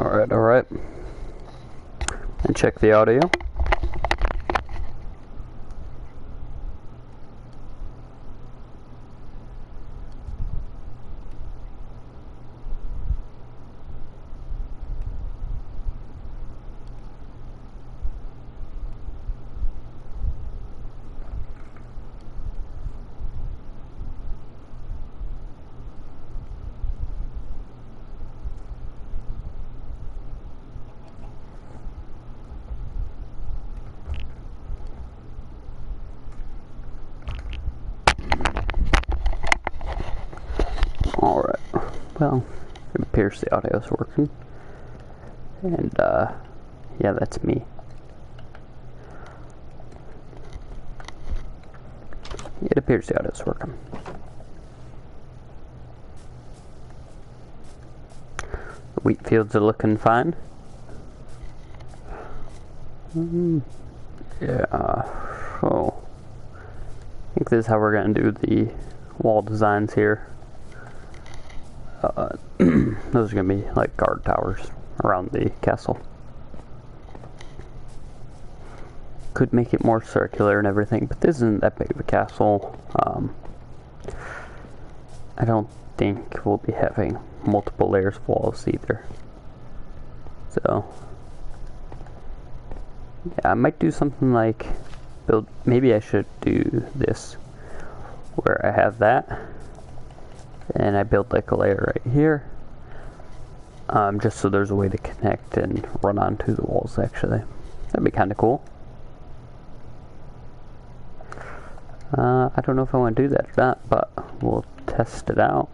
Alright. And check the audio. Alright, well, it appears the audio is working. And, yeah, that's me. It appears the audio is working. The wheat fields are looking fine. Yeah, so I think this is how we're going to do the wall designs here. Those are going to be like guard towers around the castle. Could make it more circular and everything, but this isn't that big of a castle. I don't think we'll be having multiple layers of walls either. So, yeah, I might do something like build, maybe I should do this where I have that and I build like a layer right here, just so there's a way to connect and run onto the walls actually. That'd be kind of cool. I don't know if I want to do that or not, but we'll test it out.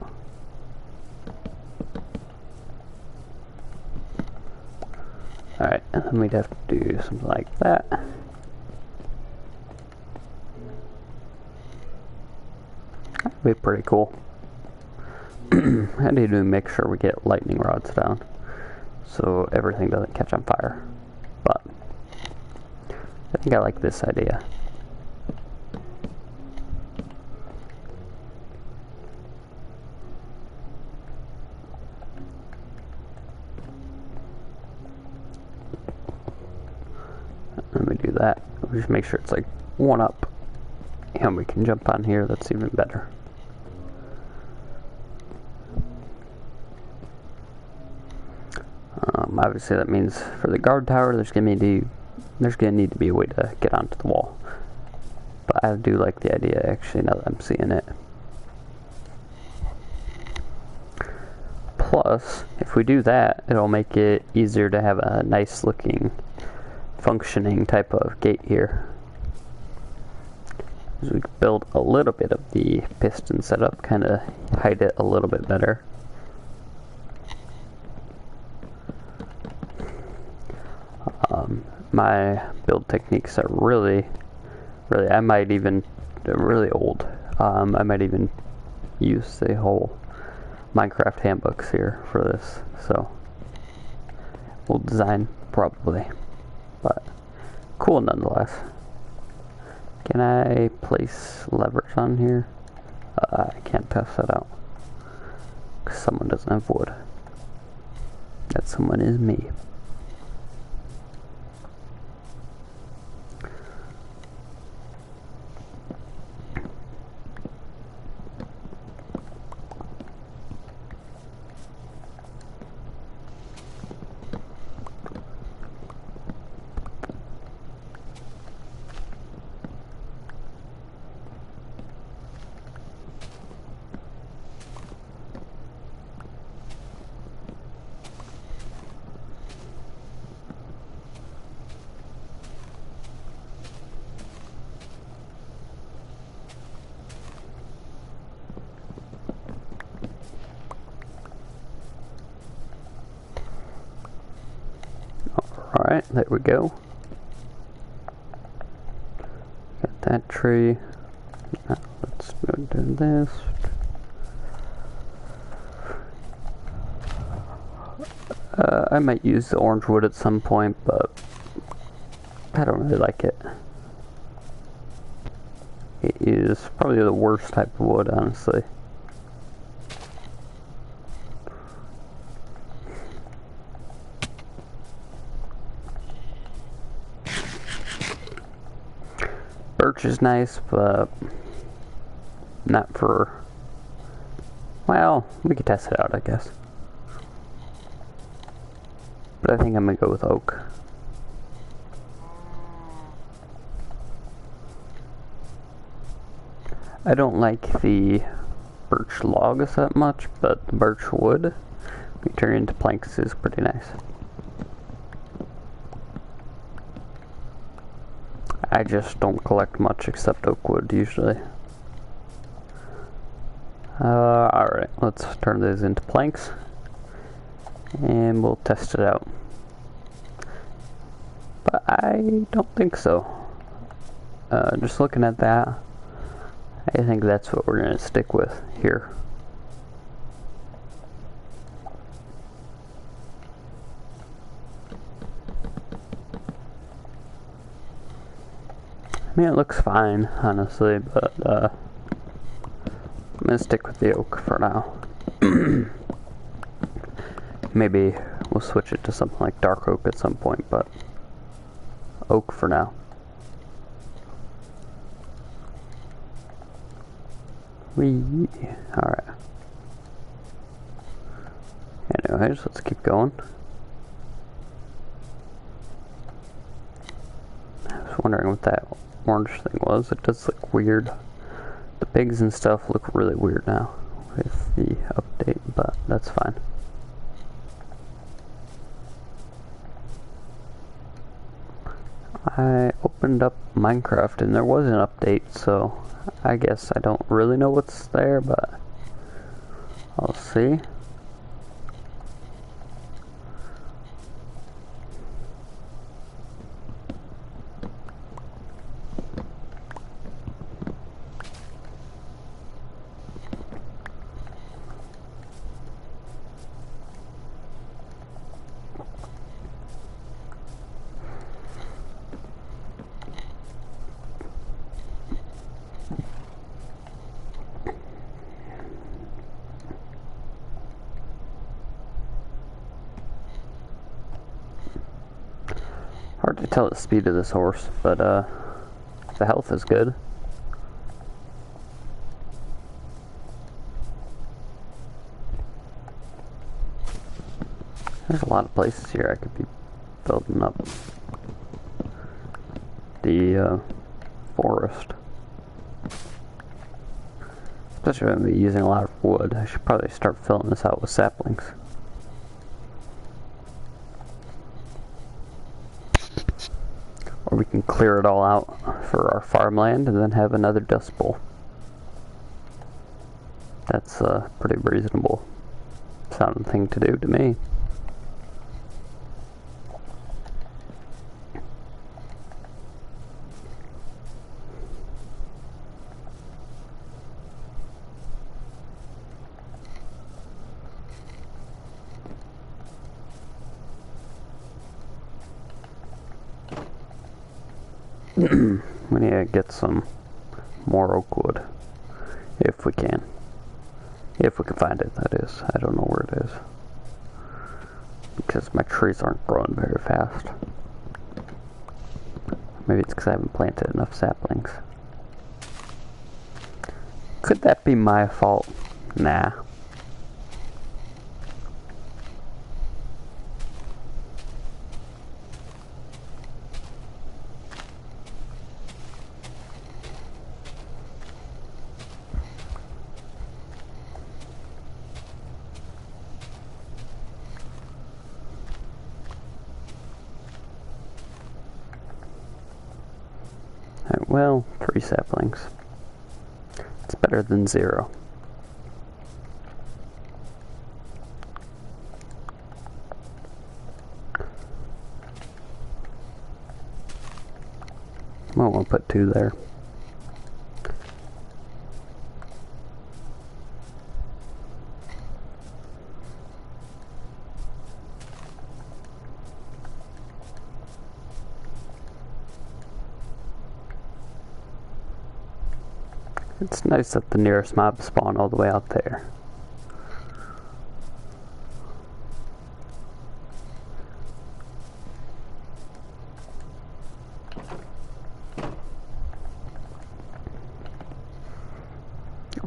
Alright, and then we'd have to do something like that. That'd be pretty cool. I need to make sure we get lightning rods down so everything doesn't catch on fire. But I think I like this idea. Let me do that. We just make sure it's like one up, and we can jump on here. That's even better. Obviously, that means for the guard tower, there's gonna need to be a way to get onto the wall. But I do like the idea actually now that I'm seeing it. Plus, if we do that, it'll make it easier to have a nice looking functioning type of gate here. So we could build a little bit of the piston setup, kind of hide it a little bit better. My build techniques are really, I might even, they're really old. I might even use the whole Minecraft handbooks here for this, so we'll design probably. But cool nonetheless. Can I place levers on here? I can't test that out, because someone doesn't have wood. That someone is me. Alright, there we go. Got that tree. Now let's go do this. I might use the orange wood at some point, but I don't really like it. It is probably the worst type of wood, honestly. birch is nice, but not for, well, we could test it out, I guess. But I think I'm gonna go with oak. I don't like the birch logs that much, but the birch wood we turn into planks is pretty nice. I just don't collect much except oak wood usually. Alright, let's turn these into planks and we'll test it out. But I don't think so. Just looking at that, I think that's what we're going to stick with here. I mean, it looks fine, honestly, but I'm going to stick with the oak for now. Maybe we'll switch it to something like dark oak at some point, but oak for now. Alright. Anyways, let's keep going. I was wondering what that orange thing was. It does look weird. The pigs and stuff look really weird now with the update, but that's fine. I opened up Minecraft and there was an update, so I guess I don't really know what's there, but I'll see. Hard to tell the speed of this horse, but the health is good. There's a lot of places here I could be building up the forest. Especially when I'm using a lot of wood. I should probably start filling this out with saplings. Or we can clear it all out for our farmland and then have another dust bowl. That's a pretty reasonable sounding thing to do to me. We need to get some more oak wood, if we can. If we can find it, that is. I don't know where it is. Because my trees aren't growing very fast. Maybe it's because I haven't planted enough saplings. Could that be my fault? Nah. Well, 3 saplings. It's better than 0. Well, we'll put 2 there. It's nice that the nearest mobs spawn all the way out there.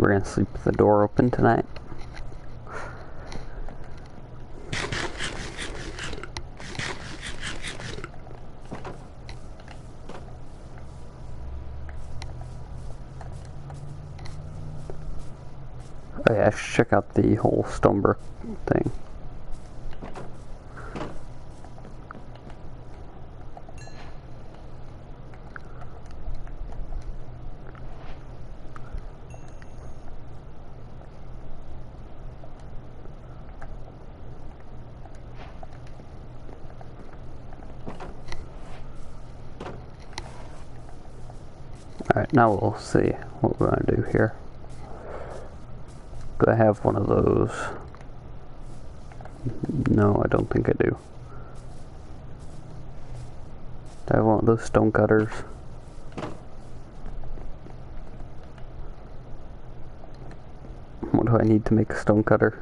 We're gonna sleep with the door open tonight. Oh yeah, I should check out the whole stone brick thing. Alright, now we'll see what we're going to do here. Do I have one of those? No, I don't think I do. Do I have one of those stone cutters? What do I need to make a stone cutter?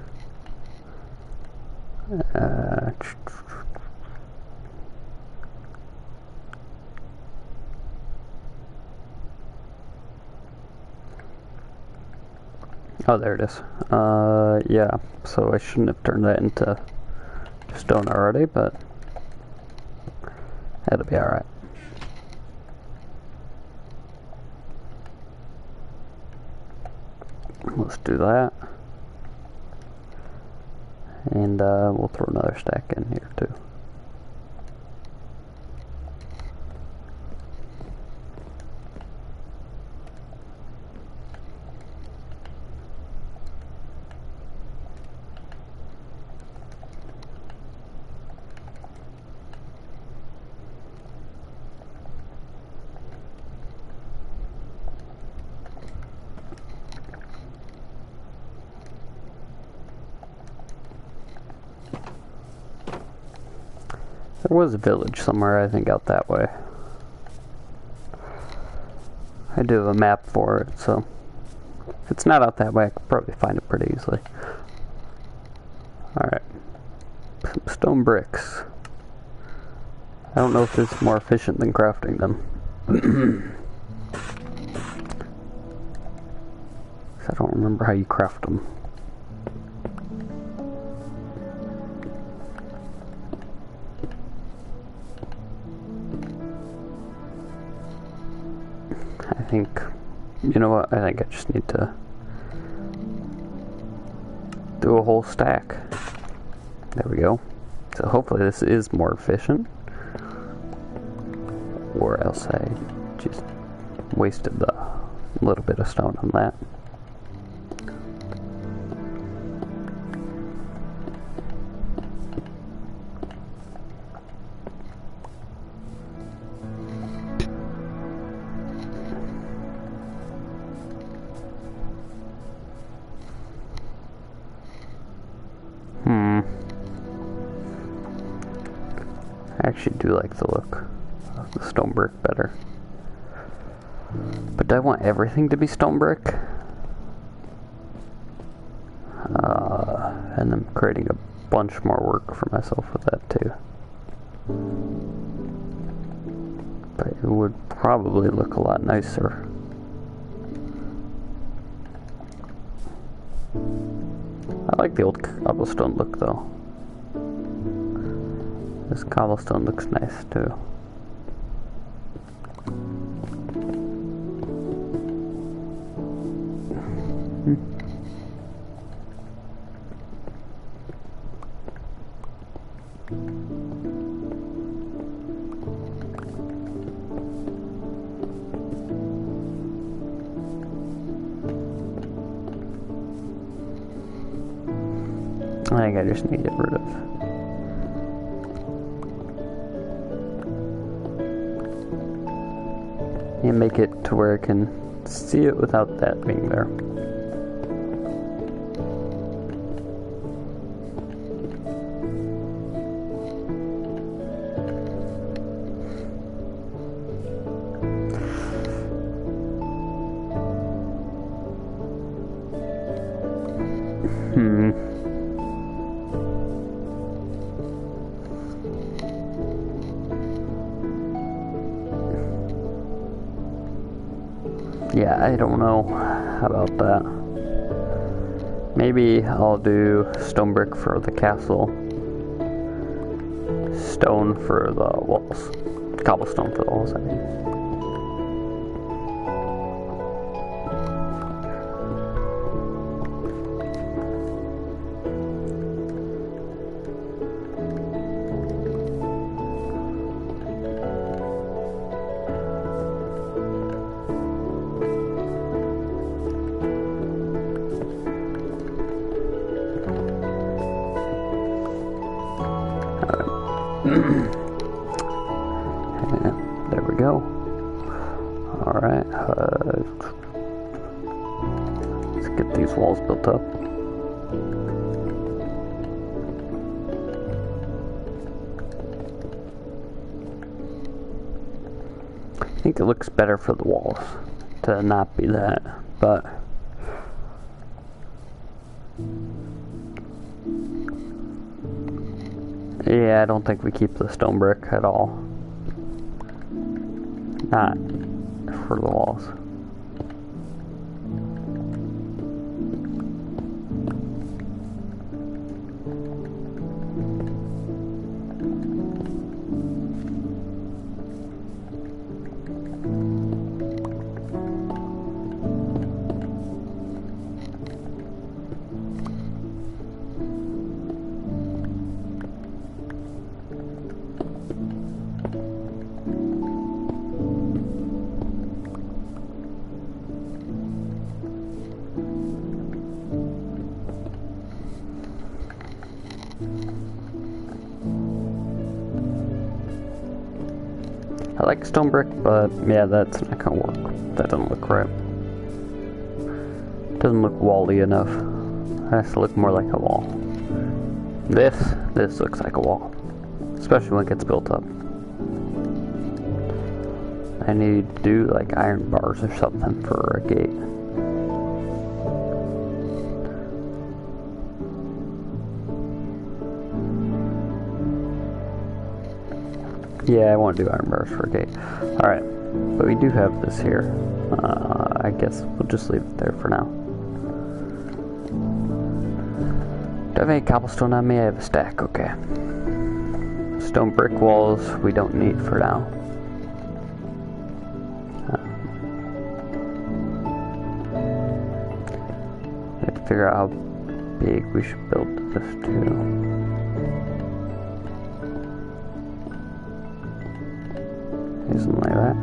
Oh, there it is. Yeah, so I shouldn't have turned that into stone already, but that'll be alright. Let's do that. And we'll throw another stack in here too. There was a village somewhere, I think, out that way. I do have a map for it, so if it's not out that way, I could probably find it pretty easily. Alright. Some stone bricks. I don't know if it's more efficient than crafting them. I don't remember how you craft them. I think, you know what, I think I just need to do a whole stack. There we go. So hopefully this is more efficient. Or else I just wasted the little bit of stone on that. I actually do like the look of the stone brick better. But do I want everything to be stone brick? And I'm creating a bunch more work for myself with that too. But it would probably look a lot nicer. I like the old cobblestone look though. This cobblestone looks nice too. I think I just need to get rid of. And make it to where I can see it without that being there. Yeah, I don't know about that. Maybe I'll do stone brick for the castle, stone for the walls, cobblestone for the walls, I mean. Yeah, there we go. Alright, let's get these walls built up. I think it looks better for the walls to not be that, but yeah, I don't think we keep the stone brick at all. Not for the walls. I like stone brick, but yeah, that's not gonna work. That doesn't look right. Doesn't look wall-y enough. It has to look more like a wall. This looks like a wall, especially when it gets built up. I need to do like iron bars or something for a gate. Yeah, I want to do iron bars for a gate. Alright, but we do have this here. I guess we'll just leave it there for now. Do I have any cobblestone on me? I have a stack, okay. Stone brick walls we don't need for now. We have to figure out how big we should build this to. Something like that.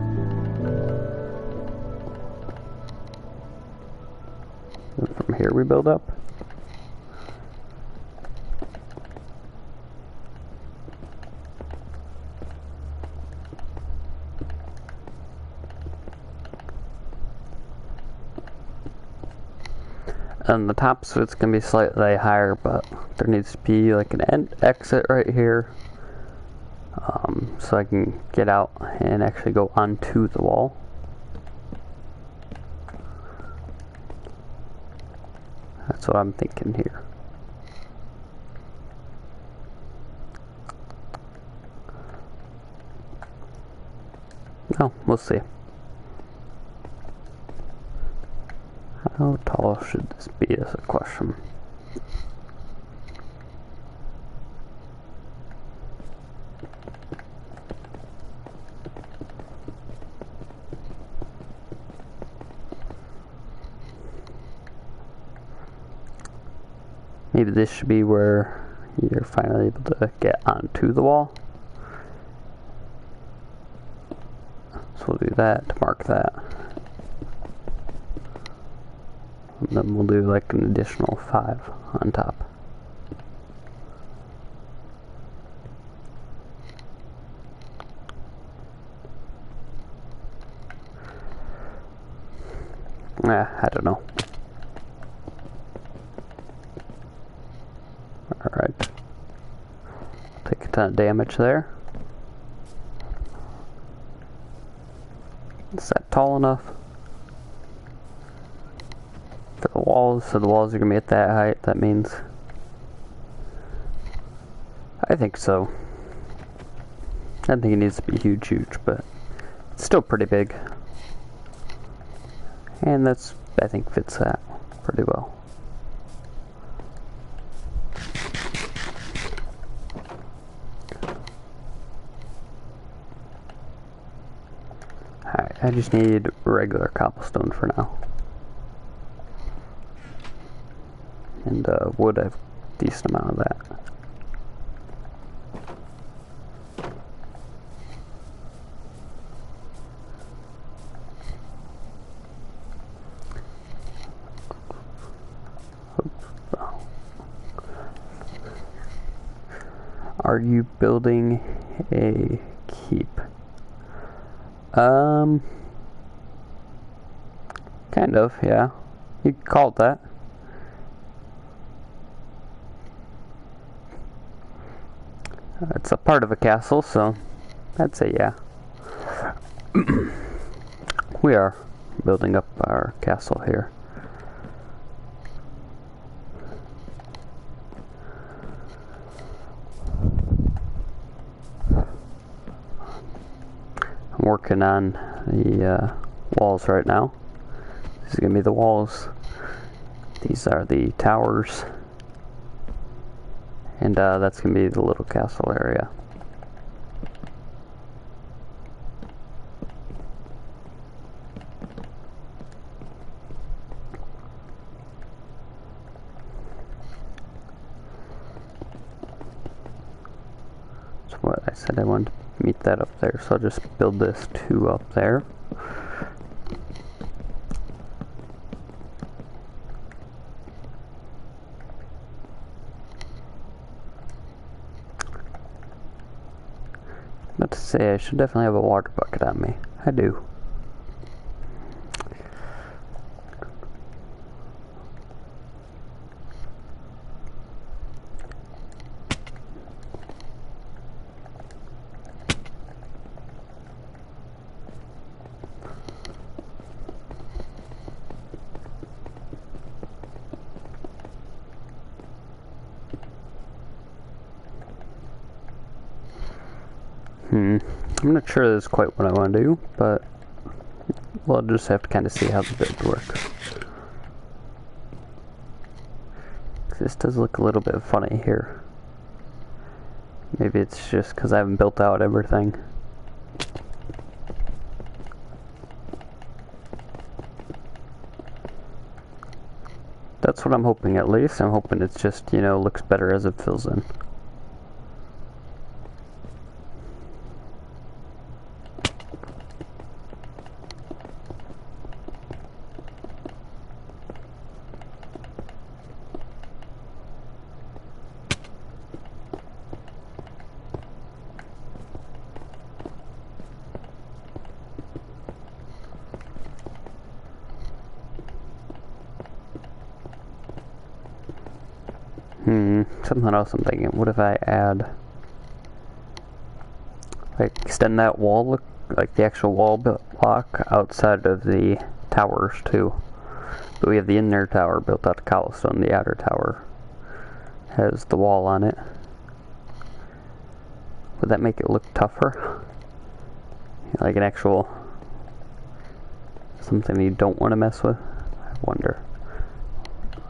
And from here we build up. And the top, so it's going to be slightly higher, but there needs to be like an exit right here. So I can get out and actually go onto the wall. That's what I'm thinking here. Oh, we'll see. How tall should this be is a question. Maybe this should be where you're finally able to get onto the wall. So we'll do that to mark that. And then we'll do like an additional 5 on top. I don't know. Alright. Take a ton of damage there. Is that tall enough? For the walls, so the walls are going to be at that height, that means. I think so. I don't think it needs to be huge, but it's still pretty big. And that's, I think, fits that pretty well. I just need regular cobblestone for now. And wood, I have a decent amount of that. Are you building a keep? Kind of, yeah. You could call it that. It's a part of a castle, so I'd say yeah. We are building up our castle here. I'm working on the walls right now. This is gonna be the walls. These are the towers. And that's gonna be the little castle area. That's what I said I wanted to meet that up there, so I'll just build this 2 up there. About to say, I should definitely have a water bucket on me. I do. I'm not sure that's quite what I want to do, but we'll just have to kind of see how the build works. This does look a little bit funny here. Maybe it's just because I haven't built out everything. That's what I'm hoping, at least. I'm hoping it's just, you know, looks better as it fills in. Something else I'm thinking. What if I add, like, extend that wall, look like the actual wall block outside of the towers too. But we have the inner tower built out of cobblestone. The outer tower has the wall on it. Would that make it look tougher? Like an actual something you don't want to mess with? I wonder.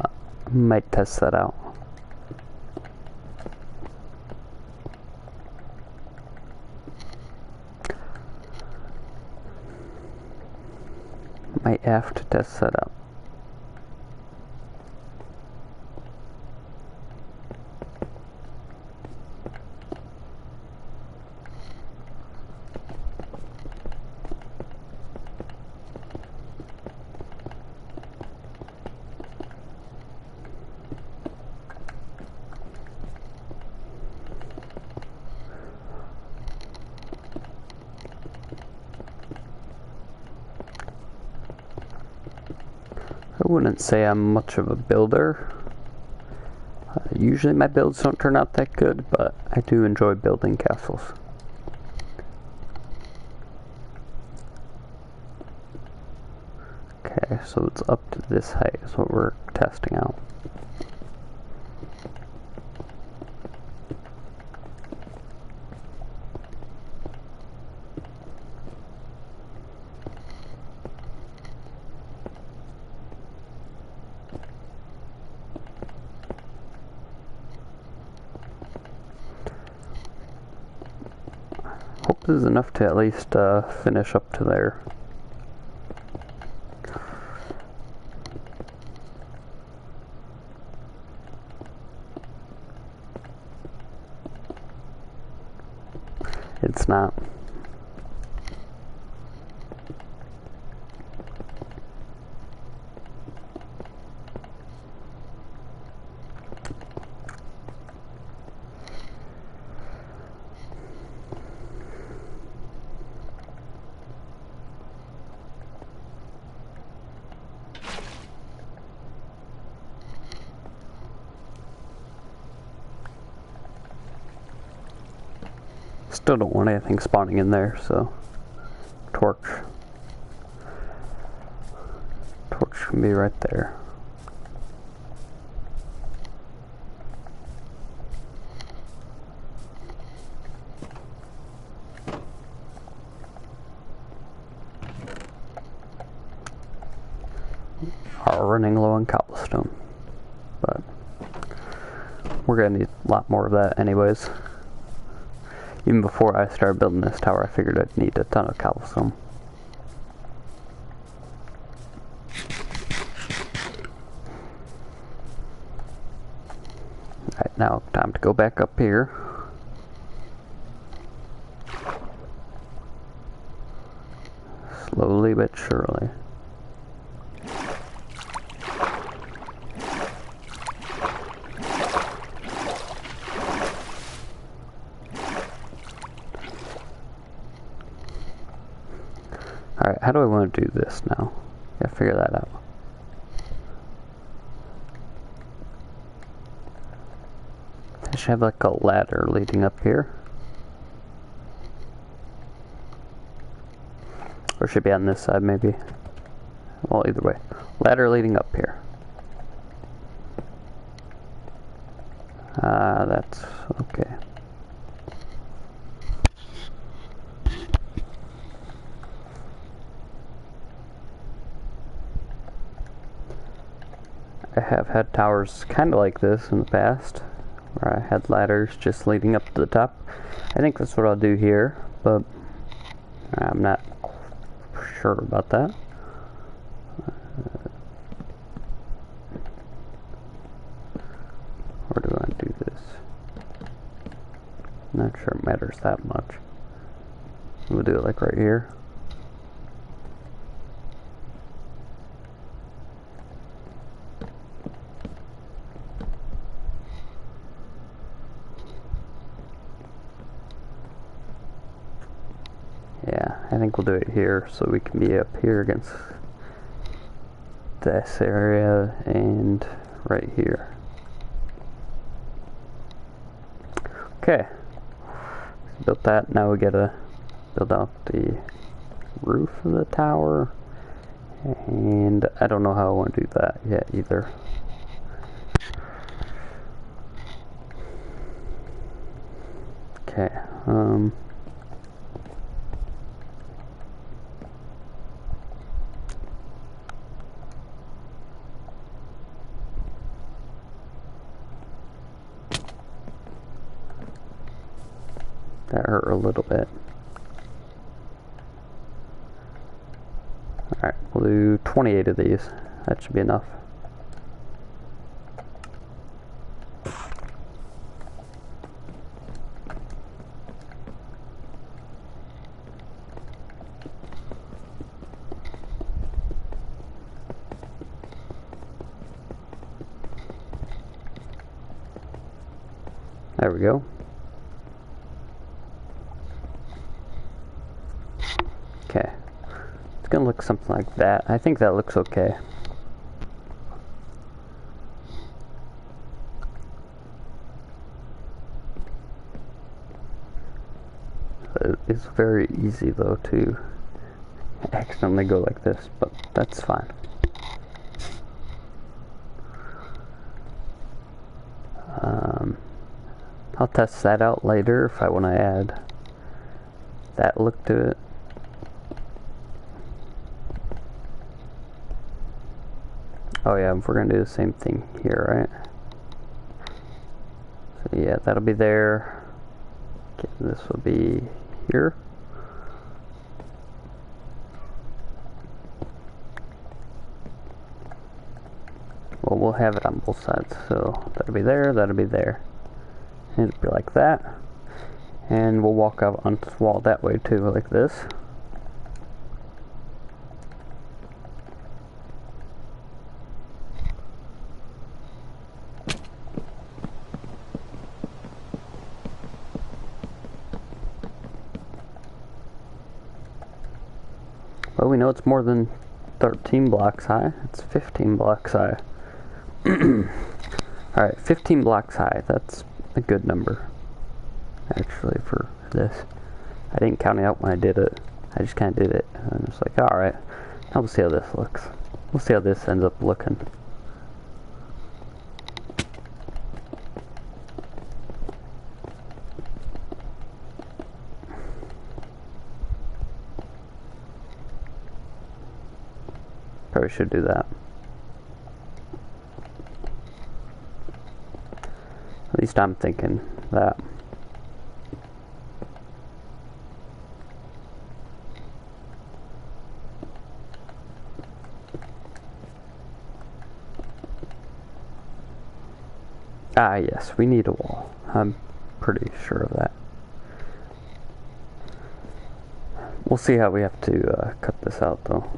I might test that out. Might have to test that out. I wouldn't say I'm much of a builder. Usually my builds don't turn out that good, but I do enjoy building castles. Okay, so it's up to this height is what we're testing out. Hope this is enough to at least finish up to there. it's not. Still don't want anything spawning in there, so torch can be right there. Are running low on cobblestone, but we're gonna need a lot more of that anyways. Even before I started building this tower, I figured I'd need a ton of cobblestone. Alright, now time to go back up here. Slowly but surely. Alright, how do I want to do this now? Gotta figure that out. I should have like a ladder leading up here. Or should be on this side maybe. Well, either way. Ladder leading up here. That's okay. I have had towers kind of like this in the past, where I had ladders just leading up to the top. I think that's what I'll do here, but I'm not sure about that. Where do I do this? Not sure it matters that much. We'll do it like right here. Yeah, I think we'll do it here so we can be up here against this area and right here. Okay, built that. Now we gotta build out the roof of the tower, and I don't know how I want to do that yet either. Okay, that hurt a little bit. Alright, we'll do 28 of these. That should be enough. There we go. Okay. It's gonna look something like that. I think that looks okay. It's very easy though to accidentally go like this, but that's fine. I'll test that out later if I want to add that look to it. Oh yeah, we're gonna do the same thing here, right? So yeah, that'll be there. Okay, this will be here. Well, we'll have it on both sides, so that'll be there, that'll be there. And it'll be like that. And we'll walk out onto the wall that way too, like this. Well, we know it's more than 13 blocks high. It's 15 blocks high. Alright, 15 blocks high. That's a good number, actually, for this. I didn't count it out when I did it. I just kind of did it. And I was like, alright, now we'll see how this looks. We'll see how this ends up looking. Probably should do that. At least I'm thinking that. Ah, yes, we need a wall. I'm pretty sure of that. We'll see how we have to cut this out, though.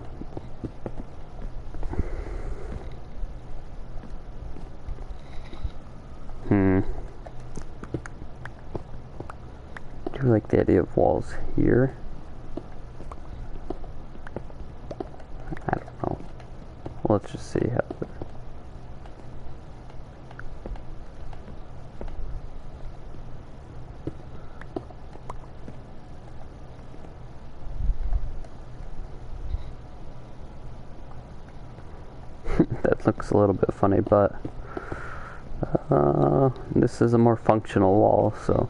I do like the idea of walls here. I don't know. Let's just see how. That looks a little bit funny, but this is a more functional wall, so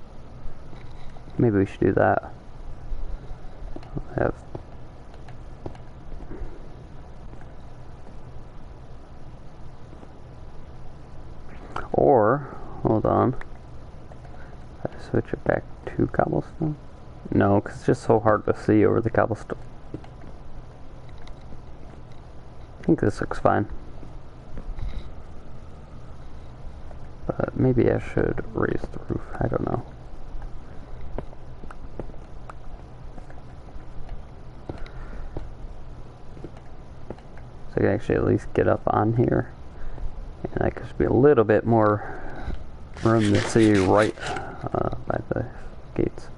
maybe we should do that. Have or hold on, I switch it back to cobblestone. No, because it's just so hard to see over the cobblestone. I think this looks fine. But maybe I should raise the roof. I don't know. So I can actually at least get up on here. And I could be a little bit more room to see right by the gates.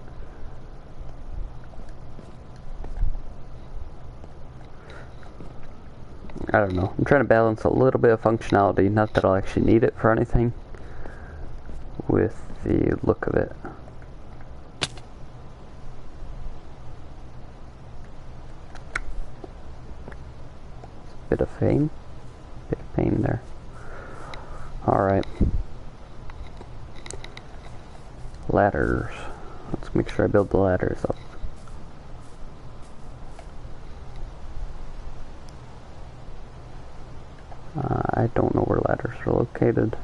I don't know. I'm trying to balance a little bit of functionality, not that I'll actually need it for anything, with the look of it. Bit of pain. Bit of pain there. Alright. Ladders. Let's make sure I build the ladders up. I don't know where ladders are located.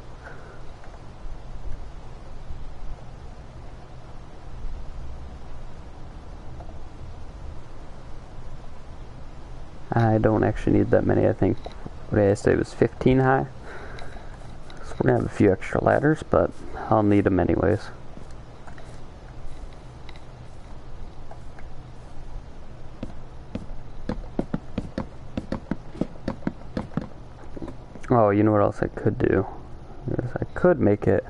I don't actually need that many. I think what did I say, it was 15 high. So we're gonna have a few extra ladders, but I'll need them anyways. Oh, you know what else I could do? Is I could make it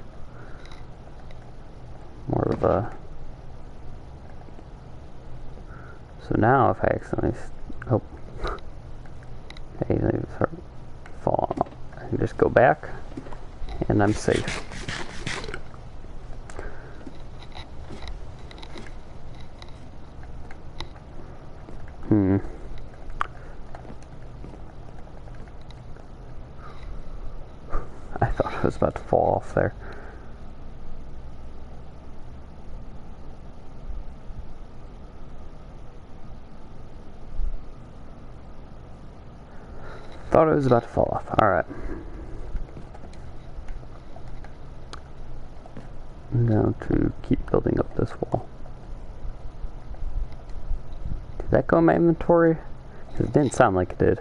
more of a... So now if I accidentally... Oh. Hey, they start falling off. I can just go back, and I'm safe. I thought I was about to fall off there. Thought it was about to fall off. Alright. Now to keep building up this wall. Did that go in my inventory? Because it didn't sound like it did.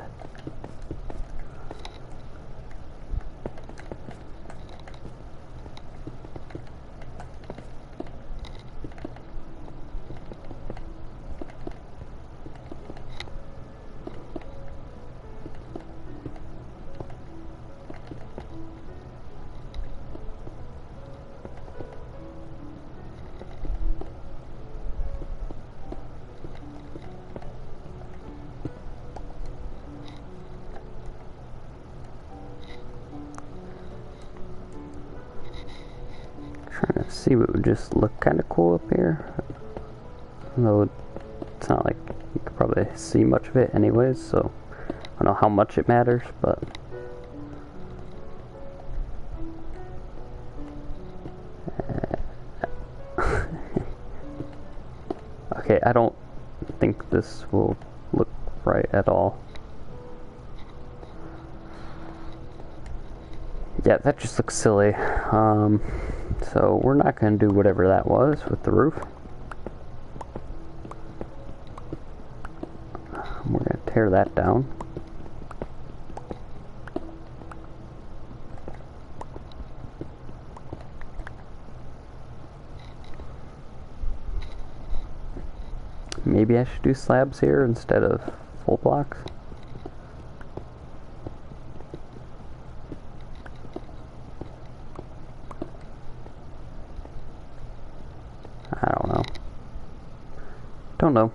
see what would just look kind of cool up here. Though it's not like you could probably see much of it anyways, so I don't know how much it matters, but okay, I don't think this will look right at all. Yeah, that just looks silly. So we're not going to do whatever that was with the roof. We're going to tear that down. Maybe I should do slabs here instead of full blocks. I don't know. Don't know.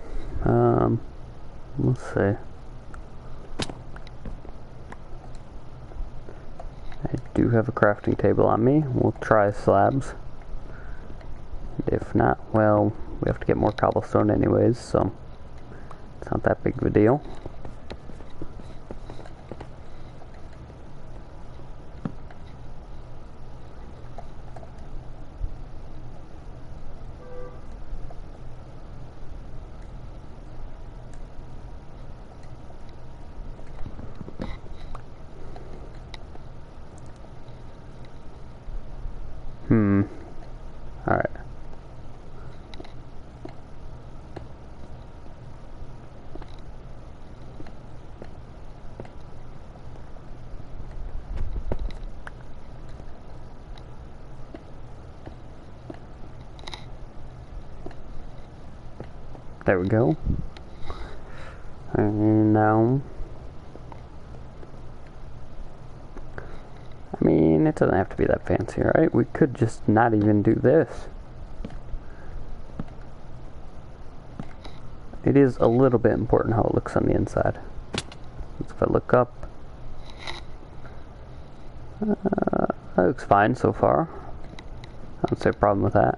Let's see. I do have a crafting table on me. We'll try slabs. If not, well, we have to get more cobblestone anyways, so it's not that big of a deal. Alright. There we go. And now, I mean, it doesn't have to be that fancy, right? We could just not even do this. It is a little bit important how it looks on the inside. If I look up, that looks fine so far. I don't see a problem with that.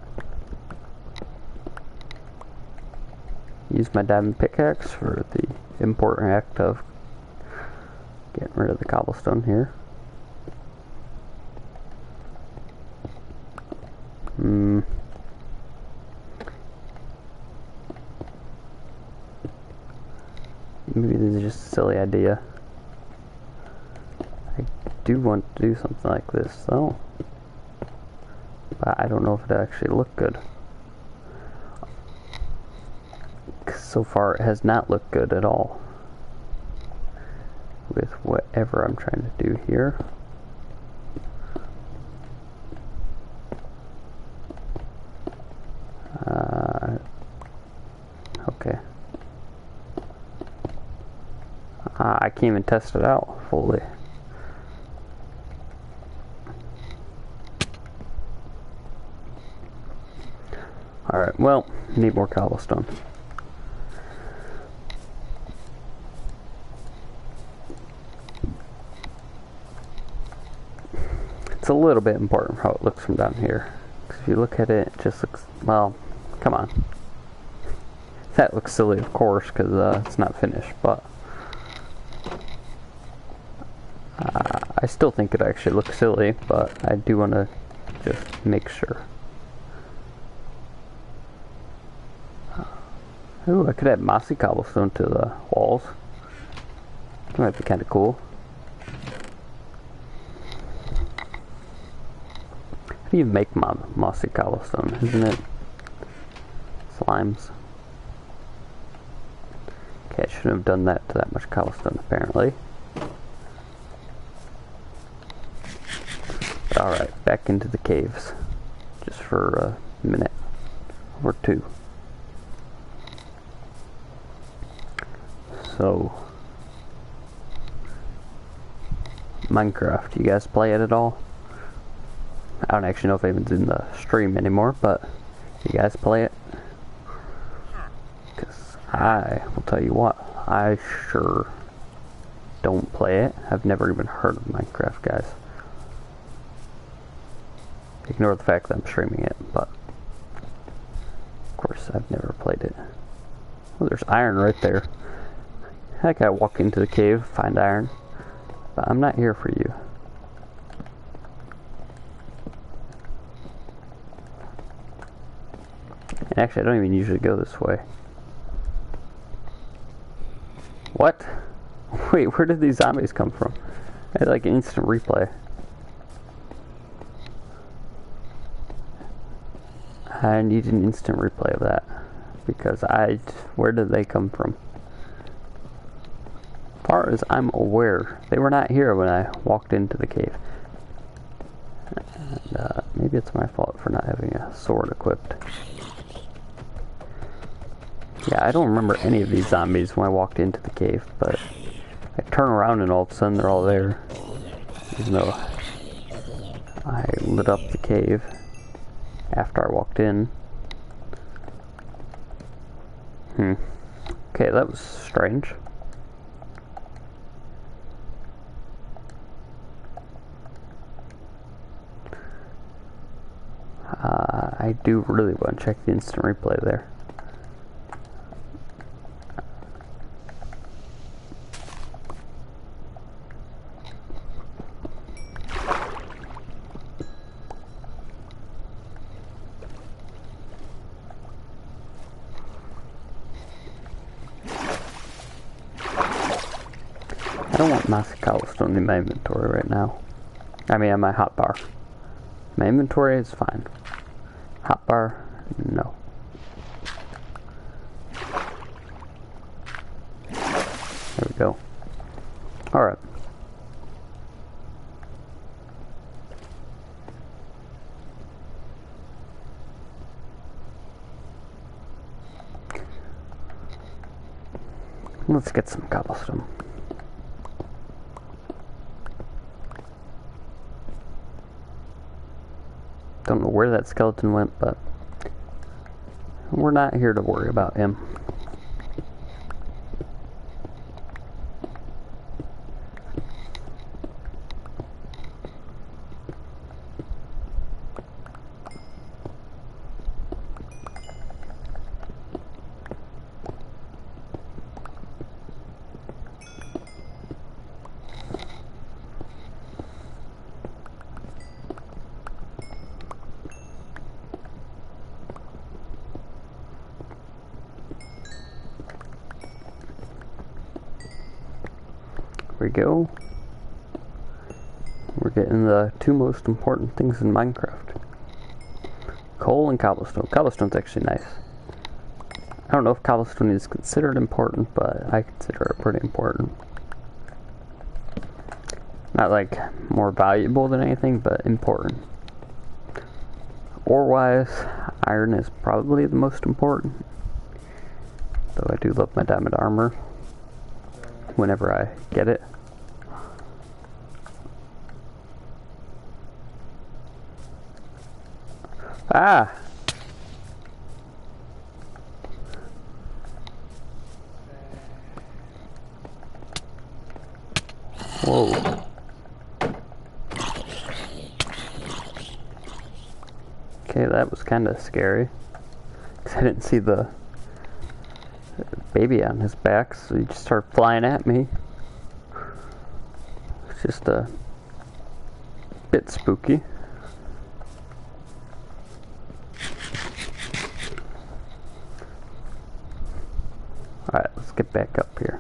Use my diamond pickaxe for the important act of getting rid of the cobblestone here. Maybe this is just a silly idea. I do want to do something like this though, but I don't know if it actually look good. So far it has not looked good at all with whatever I'm trying to do here. Okay. I can't even test it out fully. Alright, well, need more cobblestone. It's a little bit important how it looks from down here. Because if you look at it, it just looks, well, come on. That looks silly, of course, because it's not finished, but I still think it actually looks silly, but I do want to just make sure. Ooh, I could add mossy cobblestone to the walls. That might be kind of cool. How do you make mossy cobblestone? Isn't it slimes? Okay, I shouldn't have done that to that much cobblestone, apparently. Alright, back into the caves. Just for a minute or two. So, Minecraft, you guys play it at all? I don't actually know if anyone's in the stream anymore, but you guys play it? Because I will tell you what, I sure don't play it. I've never even heard of Minecraft, guys. Ignore the fact that I'm streaming it, but of course I've never played it. Oh, there's iron right there. I gotta walk into the cave, find iron, but I'm not here for you. And actually, I don't even usually go this way. What? Wait, where did these zombies come from? I had like an instant replay. I need an instant replay of that. Because where did they come from? As far as I'm aware, they were not here when I walked into the cave. And, maybe it's my fault for not having a sword equipped. Yeah, I don't remember any of these zombies when I walked into the cave, but I turn around and all of a sudden they're all there. Even though I lit up the cave after I walked in. Okay, that was strange. I do really want to check the instant replay there. I don't want massive cobblestone in my inventory right now. I mean, on my hotbar. My inventory is fine. Hotbar, no. There we go. Alright. Let's get some cobblestone. Don't know where that skeleton went, but we're not here to worry about him. There we go. We're getting the two most important things in Minecraft. Coal and cobblestone. Cobblestone's actually nice. I don't know if cobblestone is considered important, but I consider it pretty important. Not like more valuable than anything, but important. Ore-wise, iron is probably the most important. Though I do love my diamond armor whenever I get it. Ah! Whoa. Okay, that was kind of scary. 'Cause I didn't see the baby on his back, so he just started flying at me. It's just a bit spooky. Alright, let's get back up here.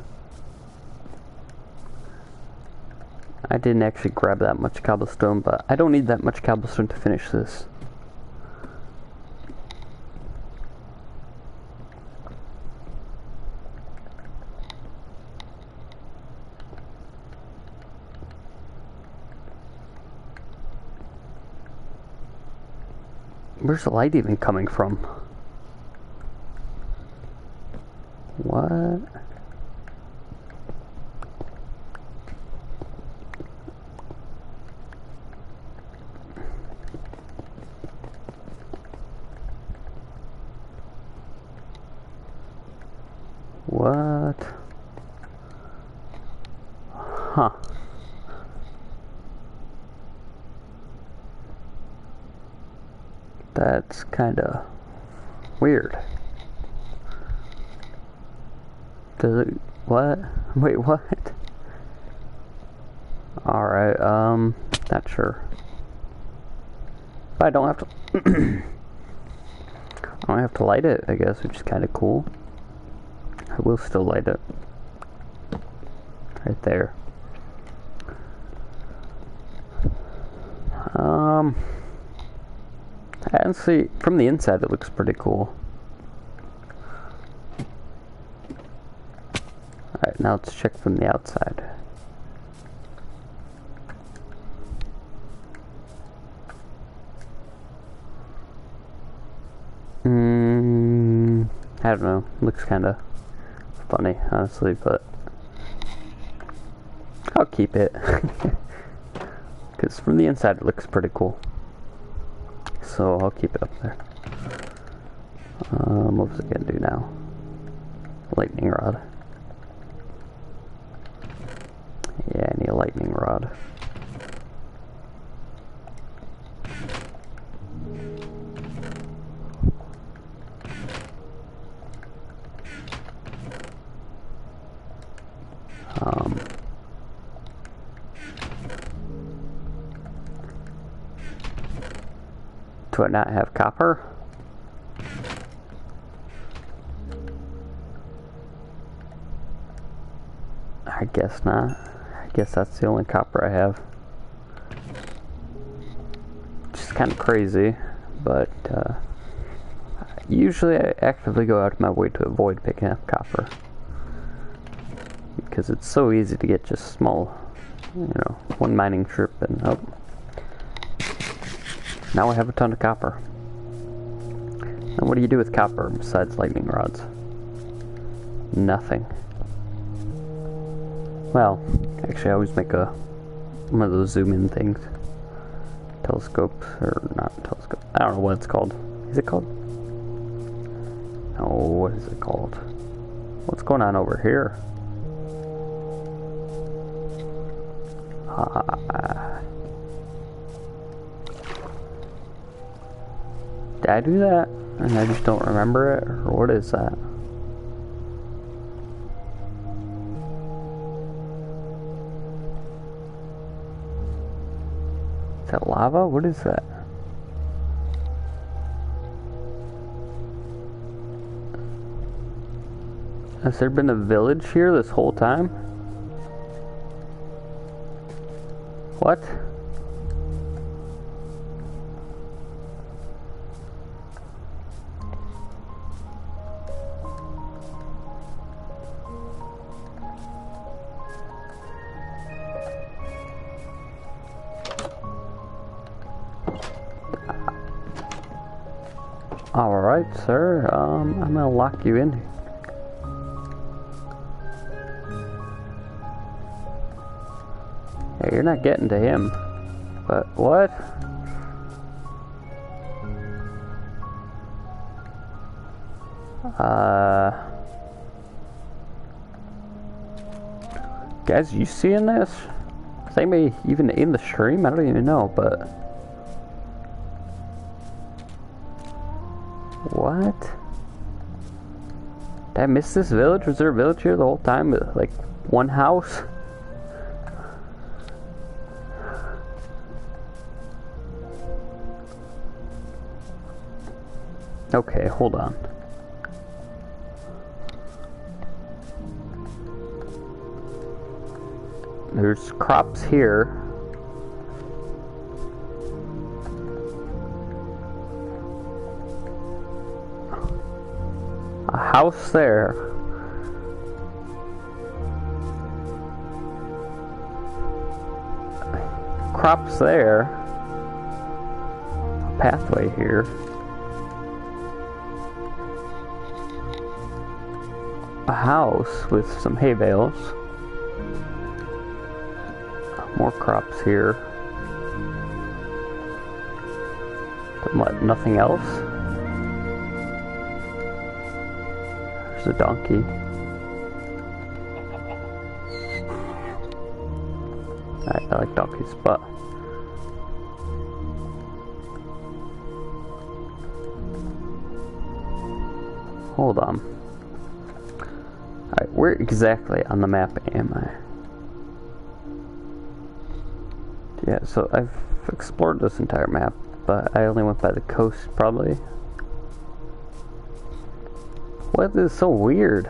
I didn't actually grab that much cobblestone, but I don't need that much cobblestone to finish this. Where's the light even coming from? What? What? Huh. That's kinda weird. Does it, what? Wait, what? Alright, not sure. But I don't have to I don't have to light it, I guess, which is kinda cool. I will still light it. Right there. Honestly, from the inside it looks pretty cool. Alright, now let's check from the outside. I don't know. Looks kinda funny, honestly, but I'll keep it. Because from the inside it looks pretty cool. So I'll keep it up there. What was I gonna do now? Lightning rod. Yeah, I need a lightning rod. Do I not have copper? I guess not. I guess that's the only copper I have. Which is kind of crazy, but usually I actively go out of my way to avoid picking up copper. Because it's so easy to get just small, you know, one mining trip and oh. Now I have a ton of copper. And what do you do with copper besides lightning rods? Nothing. Well, actually I always make one of those zoom in things. Telescopes, or not telescope. I don't know what it's called. Is it called? No, what is it called? What's going on over here? Did I do that? And I just don't remember it? Or what is that? Is that lava? What is that? Has there been a village here this whole time? What? Alright, sir. I'm gonna lock you in. Hey, you're not getting to him. But what? Guys, you seeing this? Is anybody even in the stream? I don't even know, but what? Did I miss this village? Was there a village here the whole time? Like one house? Okay, hold on. There's crops here. A house there. Crops there. A pathway here. A house with some hay bales. More crops here. But what, nothing else? There's a donkey. I like donkeys, but hold on. Alright, where exactly on the map am I? Yeah, so I've explored this entire map, but I only went by the coast, probably. What is so weird?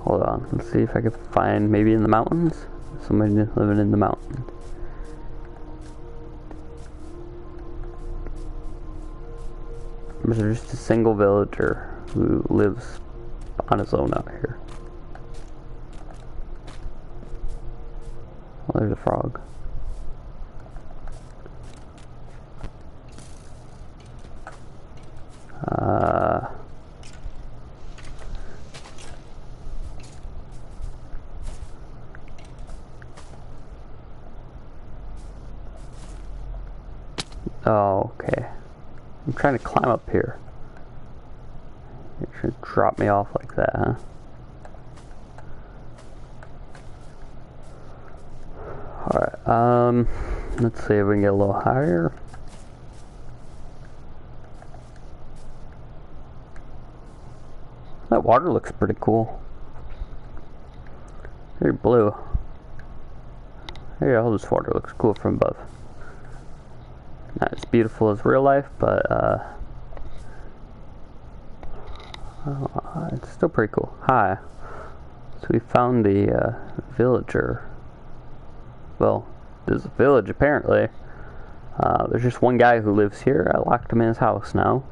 Hold on, let's see if I can find, maybe in the mountains? Somebody living in the mountains. There's just a single villager who lives on his own out here. Oh, there's a frog. Oh, okay. I'm trying to climb up here. It should drop me off like that, huh? Alright, let's see if we can get a little higher. That water looks pretty cool. Very blue. Yeah, all this water looks cool from above. Not as beautiful as real life, but it's still pretty cool. Hi. So we found the villager. Well, there's a village apparently. There's just one guy who lives here. I locked him in his house now.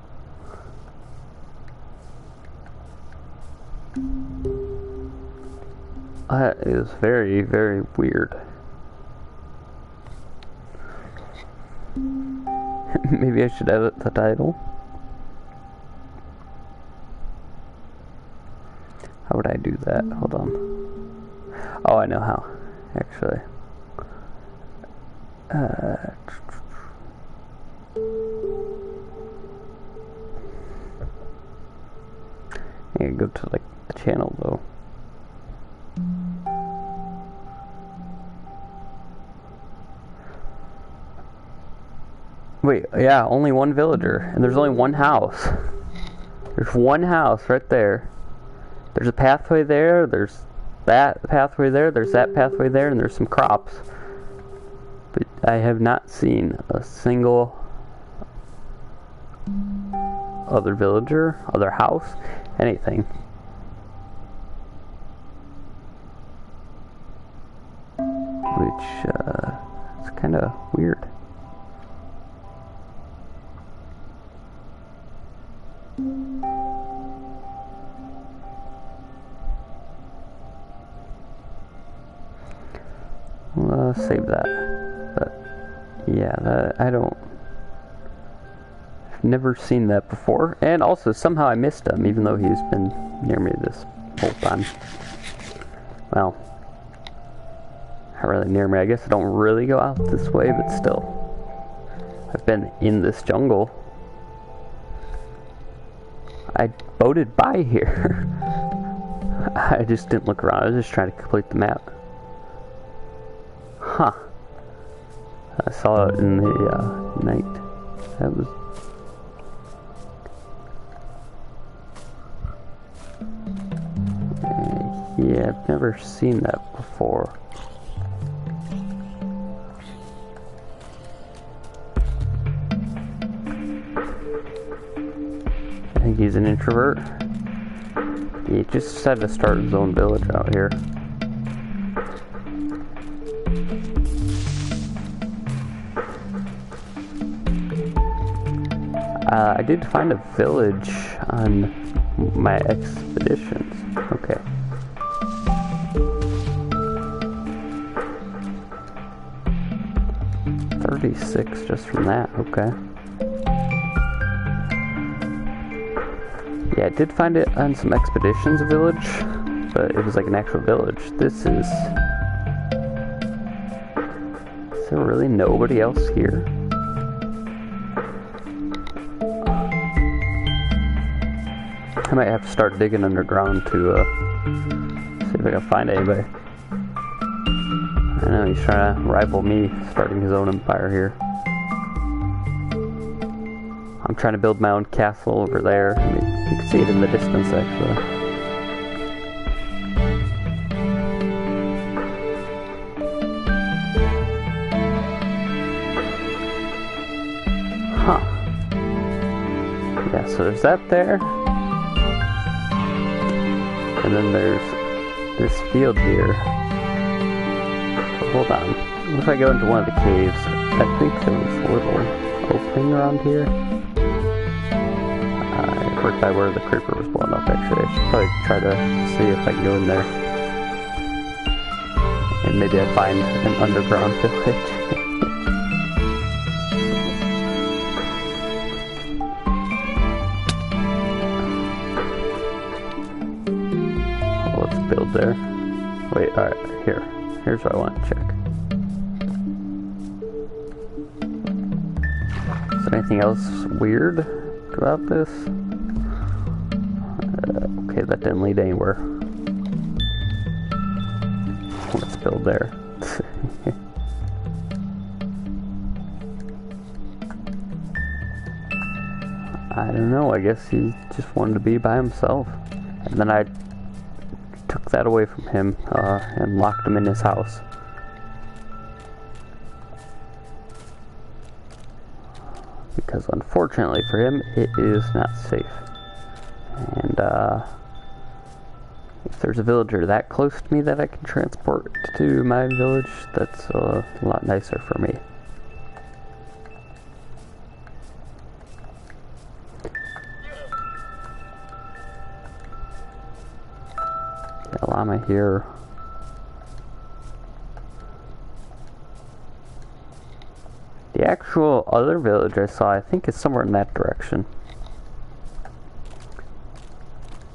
That is very, very weird. Maybe I should edit the title. How would I do that? Hold on. Oh, I know how, actually. I gotta go to like the channel though. Wait, yeah, only one villager, and there's only one house. There's one house right there. There's a pathway there, there's that pathway there, there's that pathway there, and there's some crops. But I have not seen a single other villager, other house, anything. Which, it's kind of weird. Save that. But yeah, that I don't. I've never seen that before, and also somehow I missed him, even though he's been near me this whole time. Well, not really near me. I guess I don't really go out this way, but still, I've been in this jungle. I boated by here. I just didn't look around. I was just trying to complete the map. Huh. I saw it in the night. That was... yeah, I've never seen that before. I think he's an introvert. He just decided to start his own village out here. I did find a village on my expeditions. Okay. $36 just from that. Okay. Yeah, I did find it on some expeditions, a village, but it was like an actual village. Is there really nobody else here? I might have to start digging underground to see if I can find anybody. I know he's trying to rival me, starting his own empire here. I'm trying to build my own castle over there. I mean, you can see it in the distance, actually. Huh. Yeah, so there's that there. And then there's this field here. So hold on. What if I go into one of the caves? I think there was a little opening around here. Right by where the creeper was blown up, actually. I should probably try to see if I can go in there. And maybe I find an underground village. Well, let's build there. Wait, alright, here. Here's what I want to check. Is there anything else weird about this? Okay, that didn't lead anywhere. Let's build there. I don't know, I guess he just wanted to be by himself. And then I took that away from him and locked him in his house. Because unfortunately for him, it is not safe. And if there's a villager that close to me that I can transport to my village, that's a lot nicer for me. Yeah, llama here. The actual other village I saw, I think, is somewhere in that direction.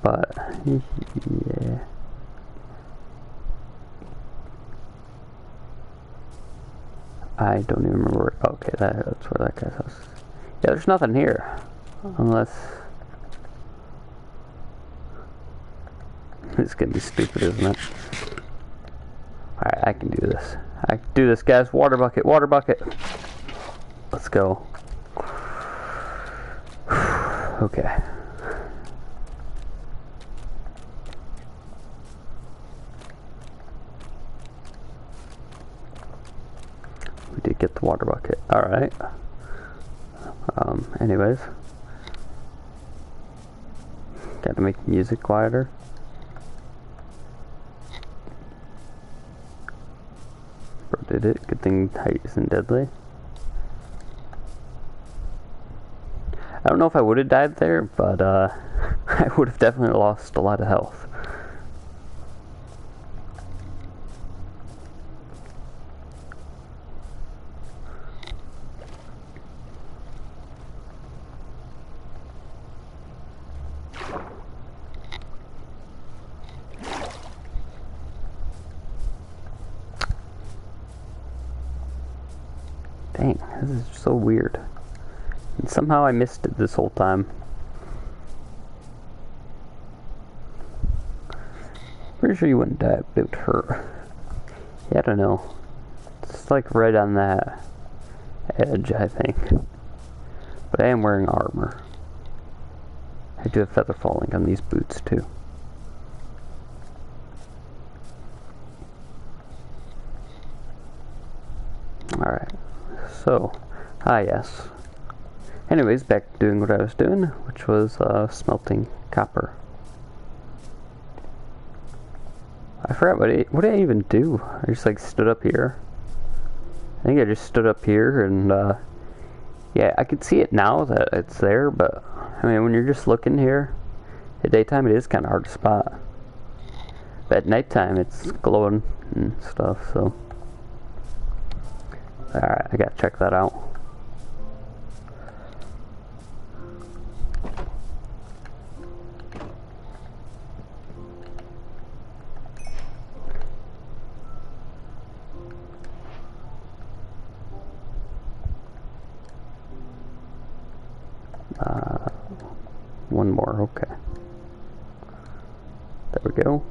But, yeah. I don't even remember. Okay, that's where that guy's house is. Yeah, there's nothing here. Unless... This is gonna be stupid, isn't it? Alright, I can do this. I can do this, guys. Water bucket, water bucket. Let's go. Okay. We did get the water bucket. Alright. Anyways. Gotta make music quieter. Bro did it. Good thing height isn't deadly. I don't know if I would have died there, but I would have definitely lost a lot of health. Dang, this is so weird. And somehow I missed it this whole time. Pretty sure you wouldn't die about her. Yeah, I don't know. It's like right on that edge, I think. But I am wearing armor. I do have feather falling on these boots too. Alright. So, yes. Anyways, back to doing what I was doing, which was smelting copper. I forgot what did I even do? I just like stood up here. I think I just stood up here and yeah, I can see it now that it's there, but I mean when you're just looking here, at daytime it is kind of hard to spot. But at nighttime it's glowing and stuff, so. Alright, I gotta check that out. One more, okay. There we go.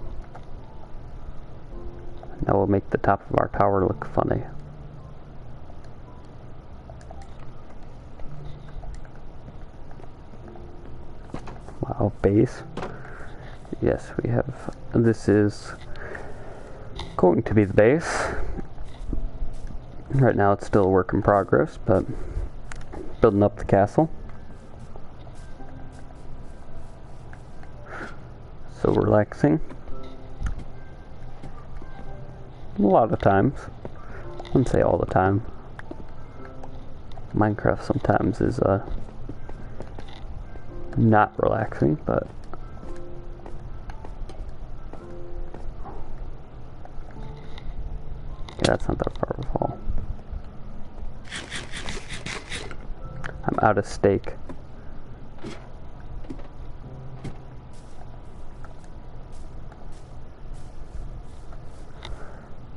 Now we'll make the top of our tower look funny. base. Yes, we have, this is going to be the base. Right now it's still a work in progress, but building up the castle. So relaxing. A lot of times. I wouldn't say all the time. Minecraft sometimes is not relaxing, but yeah, that's not that far of a fall. I'm out of steak.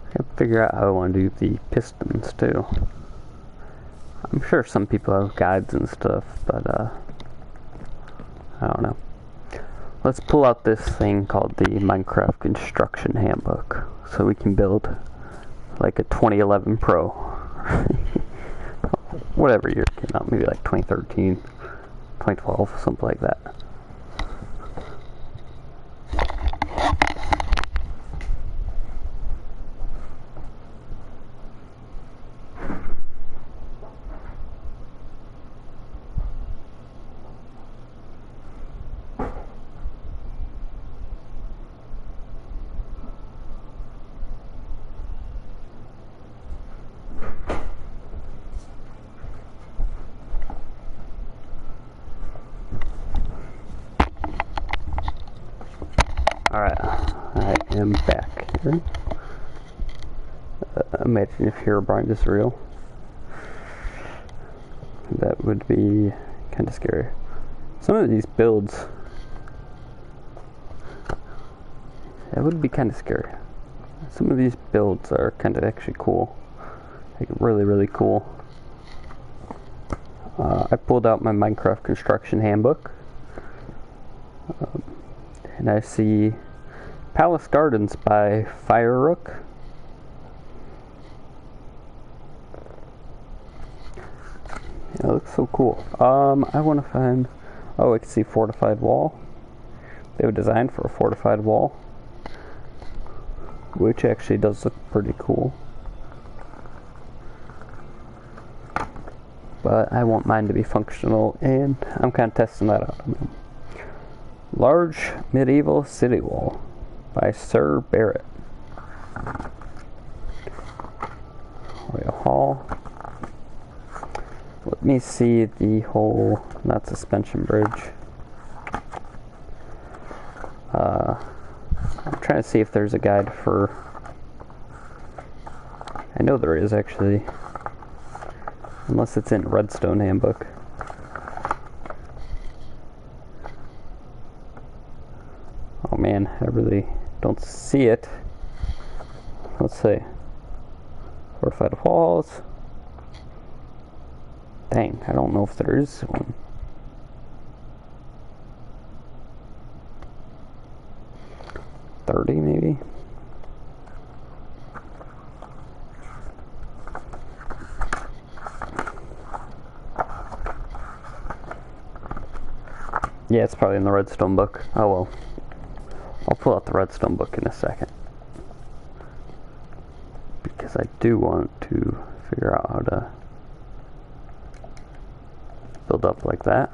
I gotta figure out how I want to do the pistons too. I'm sure some people have guides and stuff, but I don't know. Let's pull out this thing called the Minecraft Construction Handbook so we can build like a 2011 Pro. Whatever year it came out, maybe like 2013, 2012, something like that. Alright, I am back here. Imagine if Herobrine is real. That would be kind of scary. Some of these builds, that would be kind of scary. Some of these builds are kind of actually cool. Like really, really cool. I pulled out my Minecraft Construction Handbook. And I see Palace Gardens by Firerook. It looks so cool. I want to find... Oh, I can see fortified wall. They have a design for a fortified wall, which actually does look pretty cool. But I want mine to be functional, and I'm kind of testing that out. Large Medieval City Wall by Sir Barrett. Royal Hall. Let me see the whole, not suspension bridge. I'm trying to see if there's a guide for, I know there is actually, unless it's in Redstone Handbook. Oh man, I really don't see it. Let's see. Fortified walls. Dang, I don't know if there is one. $30 maybe? Yeah, it's probably in the Redstone book. Oh well. I'll pull out the Redstone book in a second. Because I do want to figure out how to build up like that.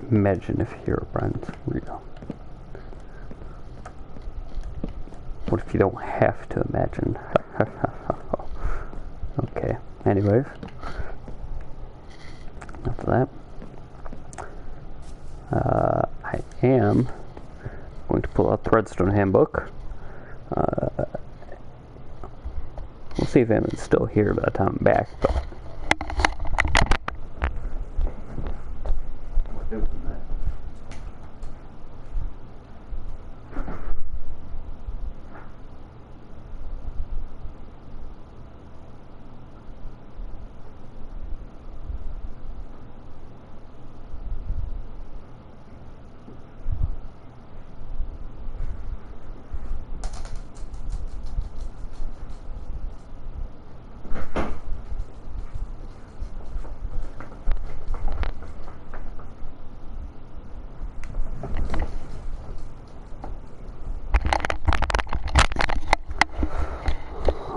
Imagine if Herobrine's real. What if you don't have to imagine? Okay, anyways. Enough of that. I am Threadstone handbook. We'll see if Evan's still here by the time I'm back. But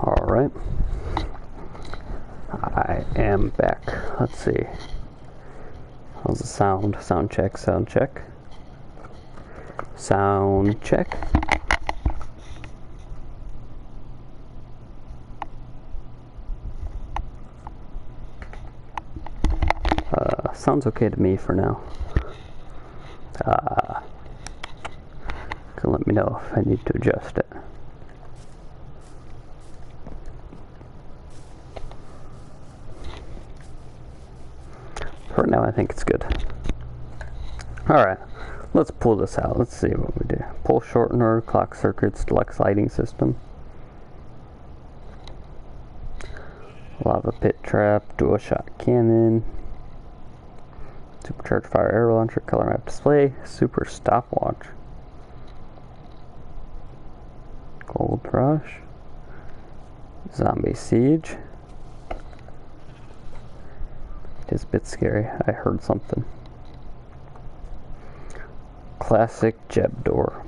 alright. I am back. Let's see. How's the sound? Sound check, sound check. Sound check. Sounds okay to me for now. Can let me know if I need to adjust it. For now, I think it's good. Alright, let's pull this out. Let's see what we do. Pull shortener, clock circuits, deluxe lighting system. Lava pit trap, dual shot cannon. Supercharged fire arrow launcher, color map display, super stopwatch. Gold rush. Zombie siege. It is a bit scary. I heard something. Classic Jeb door.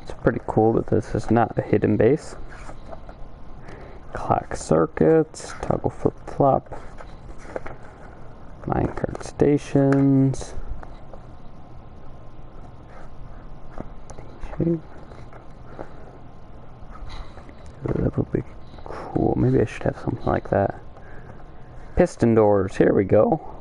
It's pretty cool that this is not a hidden base. Clock circuits, toggle flip-flop, minecart stations. That would be cool. Maybe I should have something like that. Piston doors, here we go.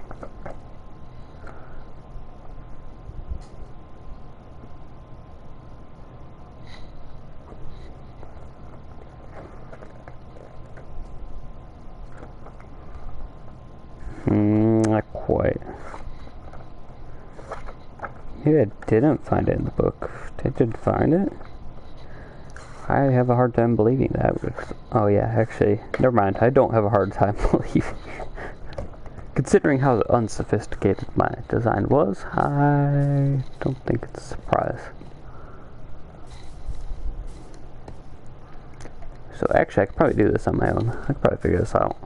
Not quite. Maybe I didn't find it in the book. I did find it. I have a hard time believing that. Oh yeah, actually, never mind. I don't have a hard time believing. Considering how unsophisticated my design was, I don't think it's a surprise. So actually, I could probably do this on my own. I could probably figure this out.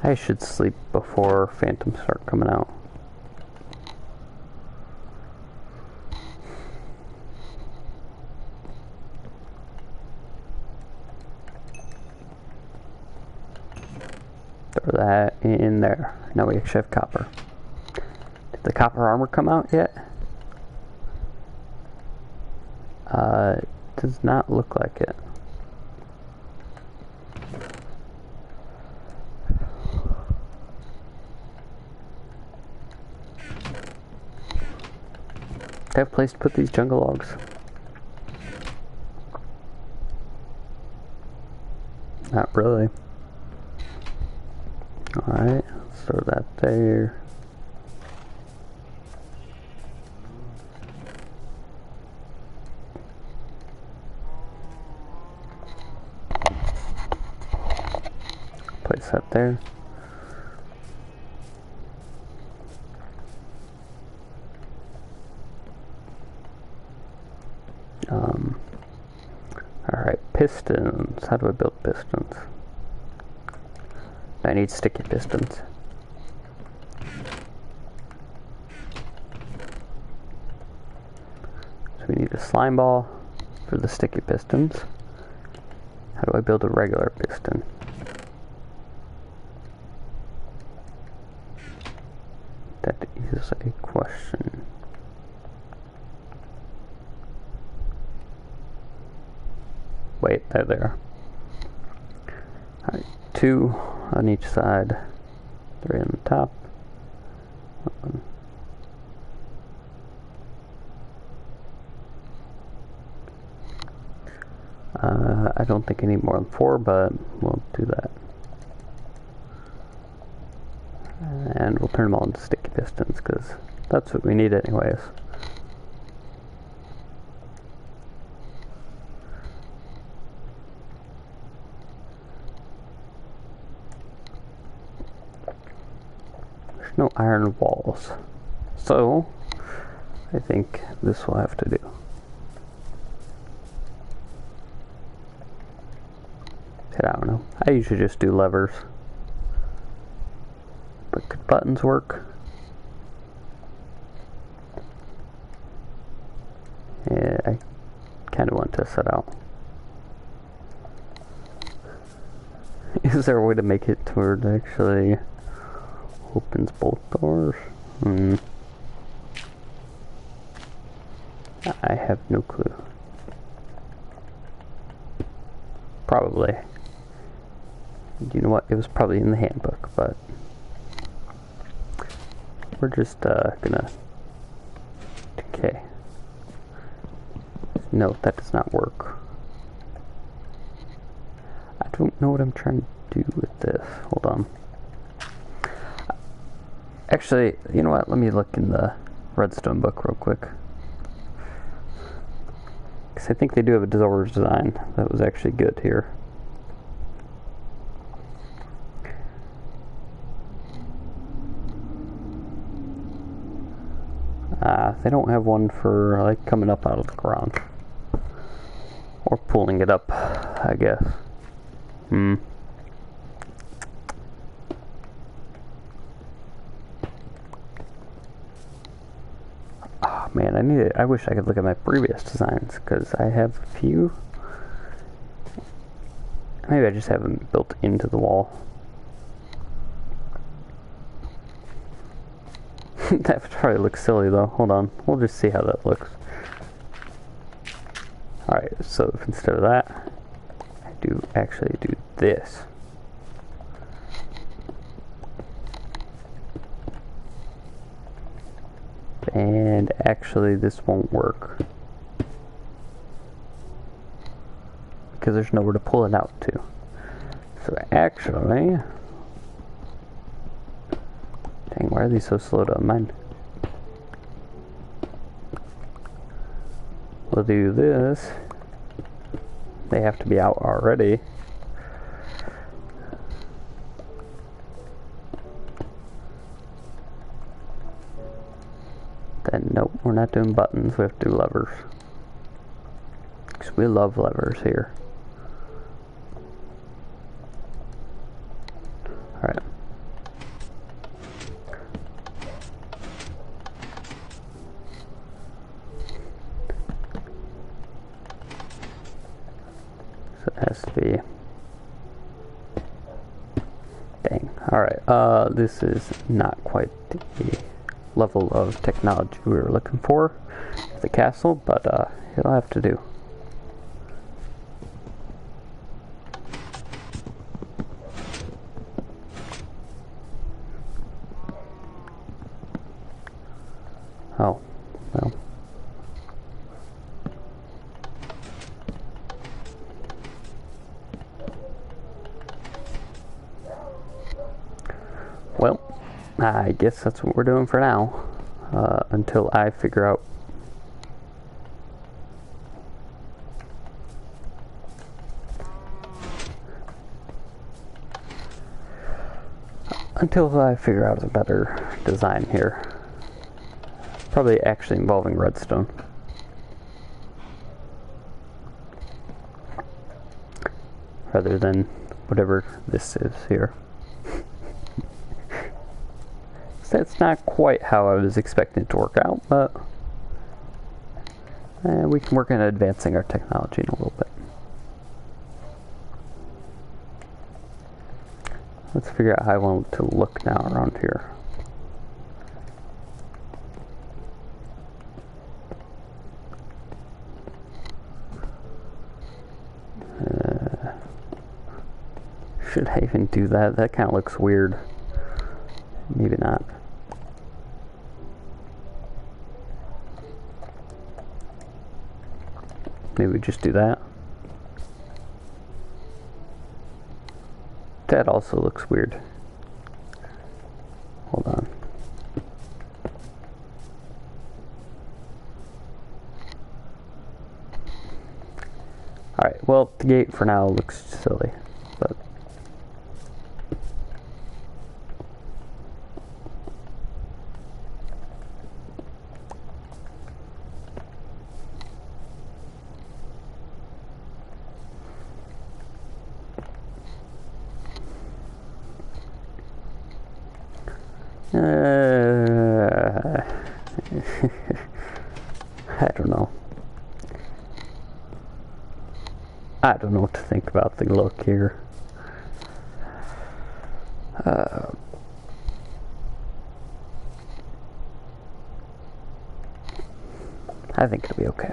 I should sleep before phantoms start coming out. Throw that in there. Now we actually have copper. Did the copper armor come out yet? It does not look like it. Do I have a place to put these jungle logs? Not really. Alright, let's throw that there. Place that there. Alright, pistons. How do I build pistons? I need sticky pistons. we need a slime ball for the sticky pistons. How do I build a regular piston? That is a question. Wait, there they are. Alright, 2 on each side, 3 on the top. I don't think I need more than 4, but we'll do that. And we'll turn them all into sticky pistons, because that's what we need anyways. There's no iron walls, so I think this will have to do. I don't know. I usually just do levers. But could buttons work? Yeah, I kind of want to set out. Is there a way to make it to where it actually opens both doors? I have no clue. Probably. You know what? It was probably in the handbook, but we're just gonna. Okay. No, that does not work. I don't know what I'm trying to do with this. Hold on. Actually, you know what? Let me look in the redstone book real quick. Because I think they do have a door design that was actually good here. They don't have one for like coming up out of the ground. Or pulling it up, I guess. Oh man, I wish I could look at my previous designs, because I have a few. Maybe I just have them built into the wall. That would probably look silly though. Hold on. We'll just see how that looks. Alright, so if instead of that, I do actually do this. And actually this won't work. Because there's nowhere to pull it out to. So actually... Dang, why are these so slow to mine? We'll do this. They have to be out already. Then nope, we're not doing buttons, we have to do levers. Because we love levers here. Alright. So it has to be... Dang. Alright, this is not quite the level of technology we were looking for the castle, but it'll have to do. Oh, well. Well, I guess that's what we're doing for now, until I figure out a better design here. Probably actually involving redstone. Rather than whatever this is here. That's not quite how I was expecting it to work out, but And we can work on advancing our technology in a little bit. Let's figure out how I want it to look now around here. Should I even do that? That kind of looks weird. Maybe not. Maybe we just do that. That also looks weird. Hold on. Alright, well, the gate for now looks silly, but... I don't know. I don't know what to think about the look here. I think it'll be okay.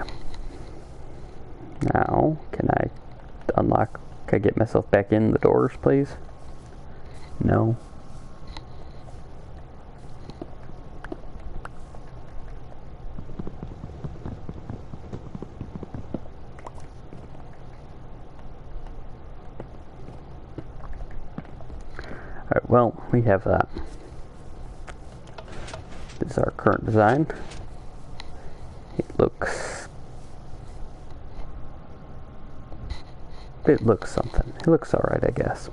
Now, can I unlock? Can I get myself back in the doors, please? No. Alright, well, we have that. This is our current design. It looks something. It looks alright, I guess.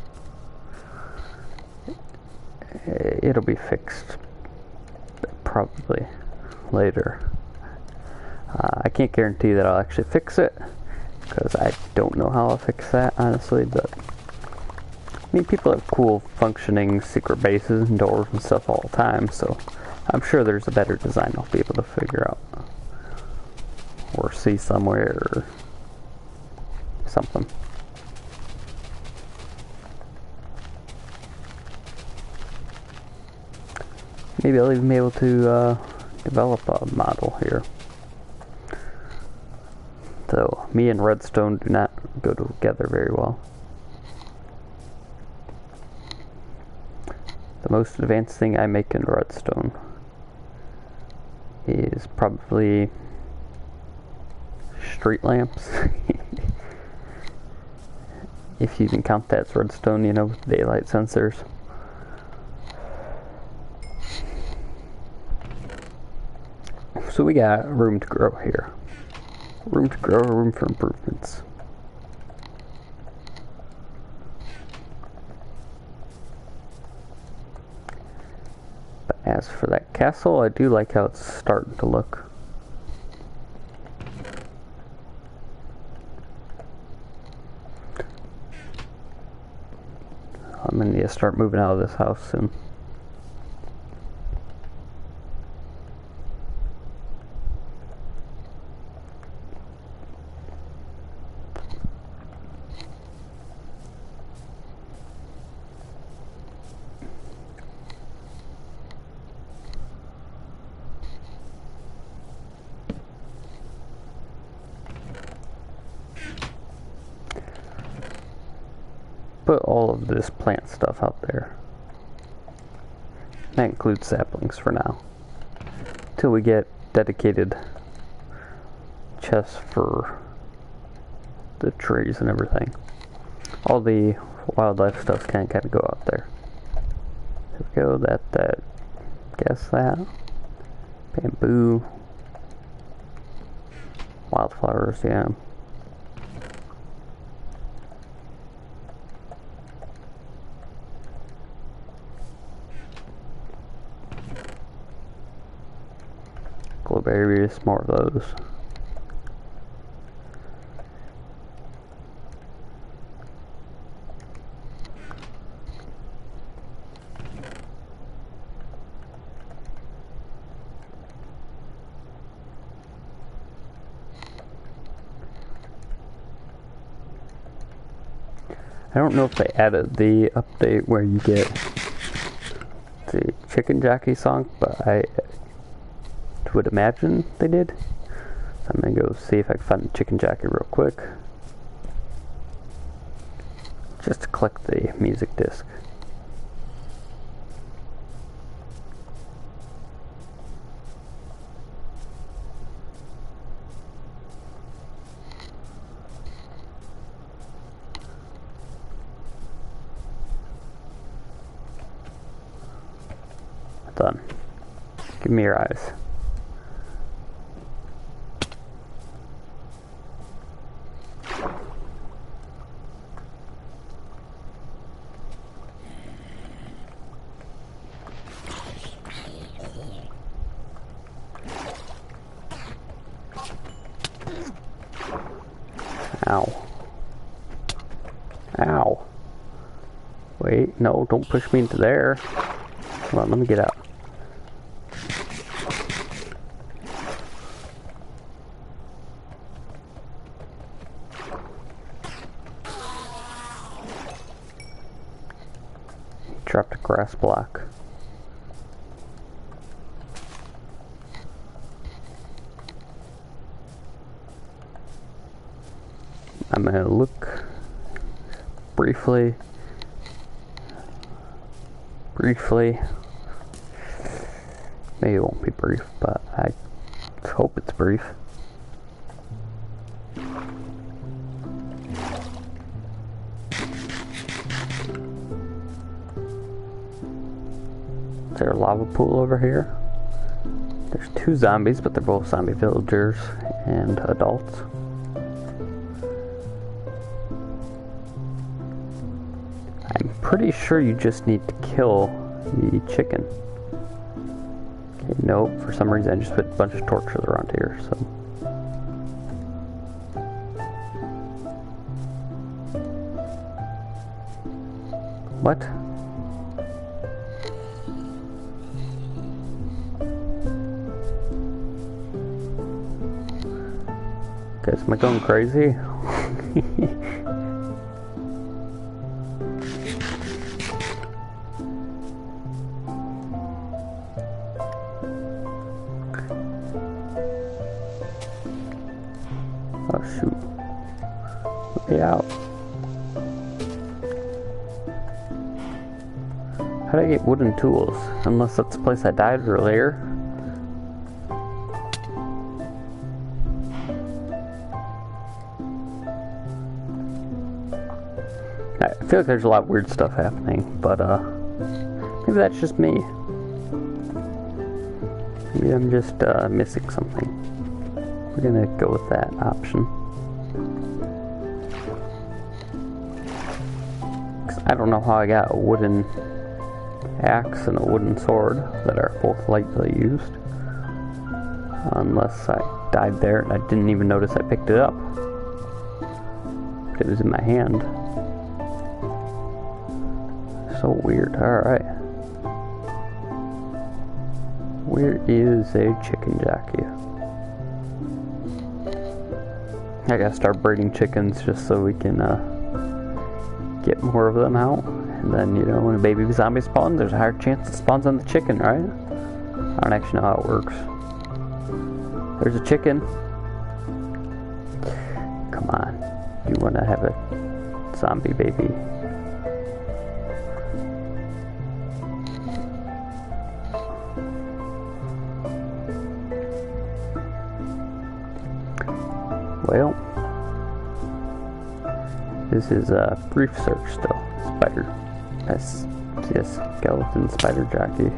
It'll be fixed probably later. I can't guarantee that I'll actually fix it, because I don't know how I'll fix that, honestly, but I mean, people have cool functioning secret bases and doors and stuff all the time, so I'm sure there's a better design I'll be able to figure out or see somewhere or something. Maybe I'll even be able to develop a model here. So, me and redstone do not go together very well. The most advanced thing I make in redstone is probably street lamps. If you can count that as redstone, you know, with daylight sensors. So we got room to grow here. Room to grow, room for improvements. But as for that castle, I do like how it's starting to look. I'm gonna need to start moving out of this house soon. Put all of this plant stuff out there. That includes saplings for now. Till we get dedicated chests for the trees and everything. All the wildlife stuff can kind of go out there. There we go, guess that. Bamboo. Wildflowers, yeah. Glowberries, more of those. I don't know if they added the update where you get the chicken jockey song, but I would imagine they did. So I'm gonna go see if I can find the chicken jockey real quick. Just to click the music disc. Done. Give me your eyes. Ow. Ow. Wait, no, don't push me into there. Come on, let me get out. Dropped a grass block. I'm gonna look briefly. Maybe it won't be brief, but I hope it's brief. Is there a lava pool over here? There's 2 zombies, but they're both zombie villagers and adults. I'm pretty sure you just need to kill the chicken. Okay, nope, for some reason I just put a bunch of torches around here, so. What? Guys, am I going crazy? Oh shoot. Let me out. How did I get wooden tools? Unless that's the place I died earlier. I feel like there's a lot of weird stuff happening, but maybe that's just me. Maybe I'm just missing something. We're gonna go with that option. 'Cause I don't know how I got a wooden axe and a wooden sword that are both lightly used. Unless I died there and I didn't even notice I picked it up. It was in my hand. So weird. Alright. Where is a chicken jockey? I gotta start breeding chickens just so we can get more of them out. And then, you know, when a baby zombie spawns, there's a higher chance it spawns on the chicken, right? I don't actually know how it works. There's a chicken. Come on. You wanna have a zombie baby. Well, this is a brief search still. Spider. Yes, skeleton spider jockey.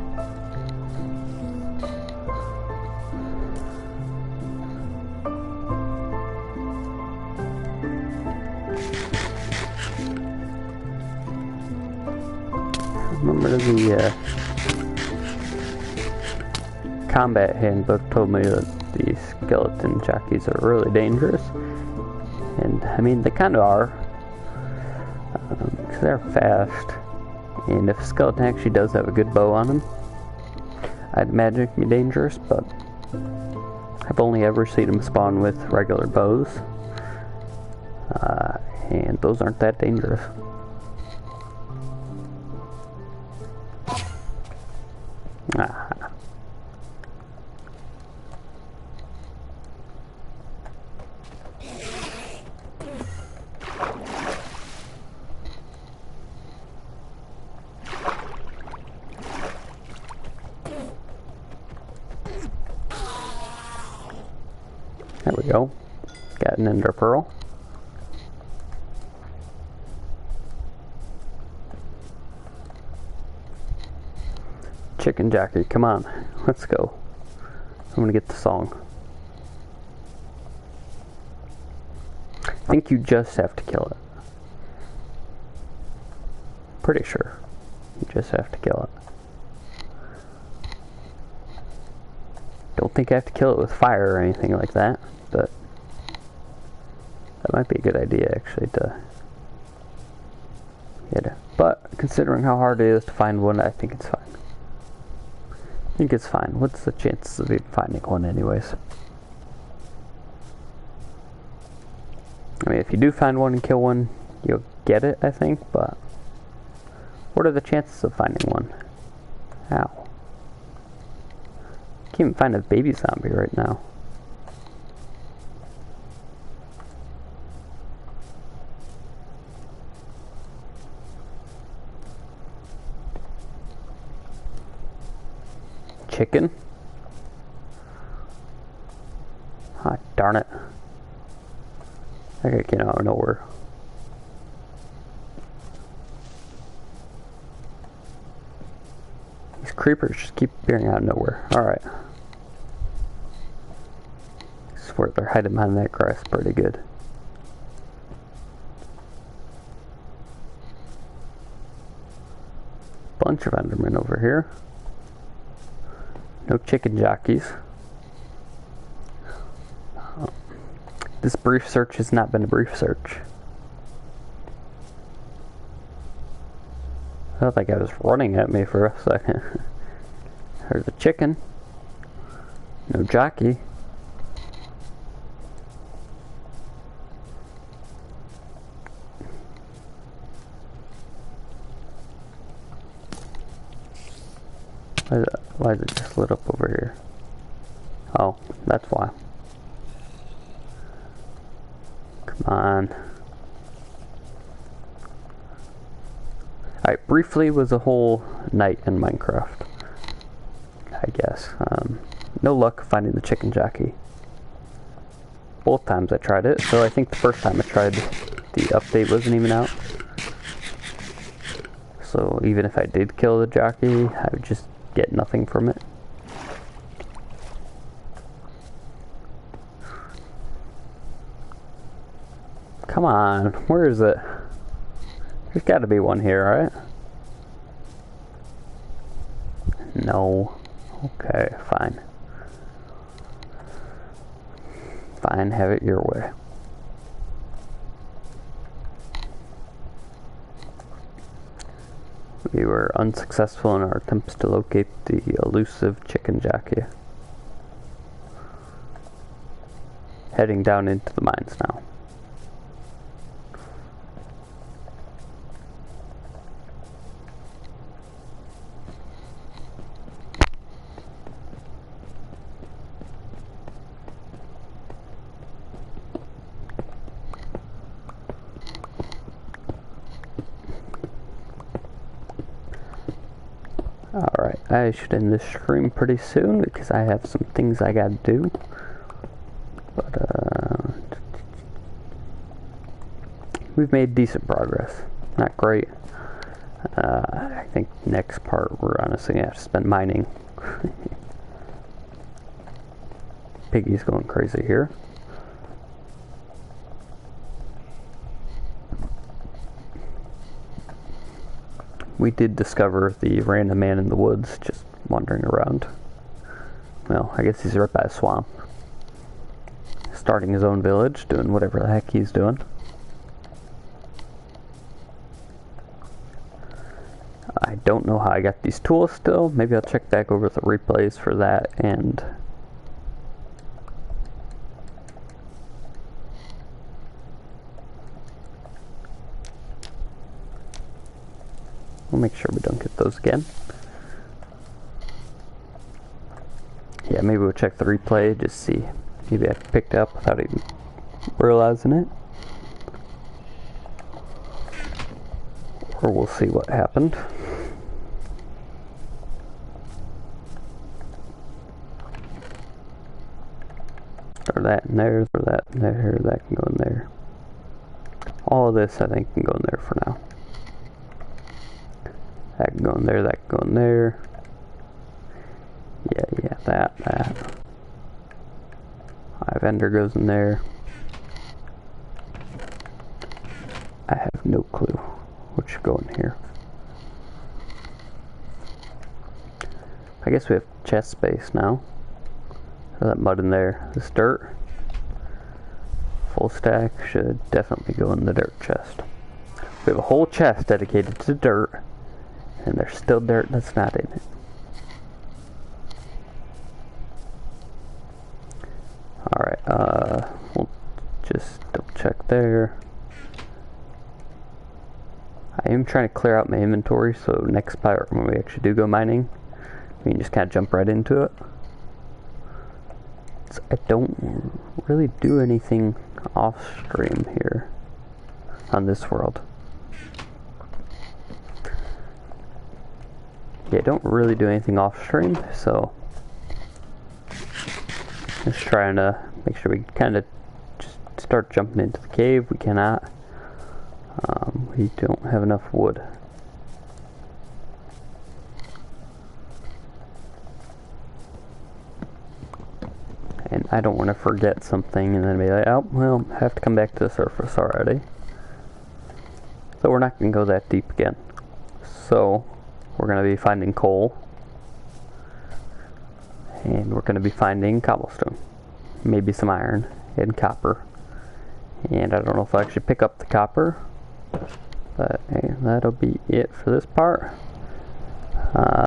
Remember the combat handbook told me that the skeleton jockeys are really dangerous, and I mean they kind of are, because they're fast, and if a skeleton actually does have a good bow on him, I'd imagine it can be dangerous, but I've only ever seen him spawn with regular bows, and those aren't that dangerous. There we go. Got an ender pearl. Chicken jockey, come on. Let's go. I'm gonna get the song. I think you just have to kill it. Pretty sure. You just have to kill it. Don't think I have to kill it with fire or anything like that, but that might be a good idea actually to get it. But considering how hard it is to find one, I think it's fine. I think it's fine. What's the chances of even finding one anyways? I mean, if you do find one and kill one, you'll get it, I think, but what are the chances of finding one? How? Can't even find a baby zombie right now. Chicken? Ah, darn it. That guy came out of nowhere. These creepers just keep appearing out of nowhere. Alright. I swear they're hiding behind that grass pretty good. Bunch of Endermen over here. No chicken jockeys. This brief search has not been a brief search. I felt like I was running at me for a second. There's a chicken. No jockey. Why is it just lit up over here? Oh, that's why. Come on. Alright, briefly was a whole night in Minecraft, I guess. No luck finding the chicken jockey. Both times I tried it, so I think the first time I tried, the update wasn't even out. So even if I did kill the jockey, I would just get nothing from it. Come on, where is it? There's got to be one here, right? No. Okay, fine. Fine, have it your way. We were unsuccessful in our attempts to locate the elusive chicken jockey. Heading down into the mines now. Alright, I should end this stream pretty soon because I have some things I gotta do. But, we've made decent progress. Not great. I think next part we're honestly gonna have to spend mining. Piggy's going crazy here. We did discover the random man in the woods just wandering around. Well, I guess he's right by a swamp. Starting his own village, doing whatever the heck he's doing. I don't know how I got these tools still. Maybe I'll check back over the replays for that, and we'll make sure we don't get those again. Yeah, maybe we'll check the replay, just see. Maybe I picked it up without even realizing it. Or we'll see what happened. Throw that in there, throw that in there, that can go in there. All of this I think can go in there for now. That can go in there, that can go in there. Yeah, that. My vendor goes in there. I have no clue what should go in here. I guess we have chest space now. Throw that mud in there. This dirt, full stack, should definitely go in the dirt chest. We have a whole chest dedicated to dirt, and there's still dirt that's not in it. Alright, we'll just double check there. I am trying to clear out my inventory, so next part when we actually do go mining, we can just kind of jump right into it. So I don't really do anything off stream here on this world. Yeah, I don't really do anything off stream, so just trying to make sure we kind of just start jumping into the cave. We cannot. We don't have enough wood. And I don't want to forget something and then be like, oh, well, I have to come back to the surface already. So we're not going to go that deep again. So we're going to be finding coal. And we're going to be finding cobblestone. Maybe some iron and copper. And I don't know if I'll actually pick up the copper. But hey, that'll be it for this part.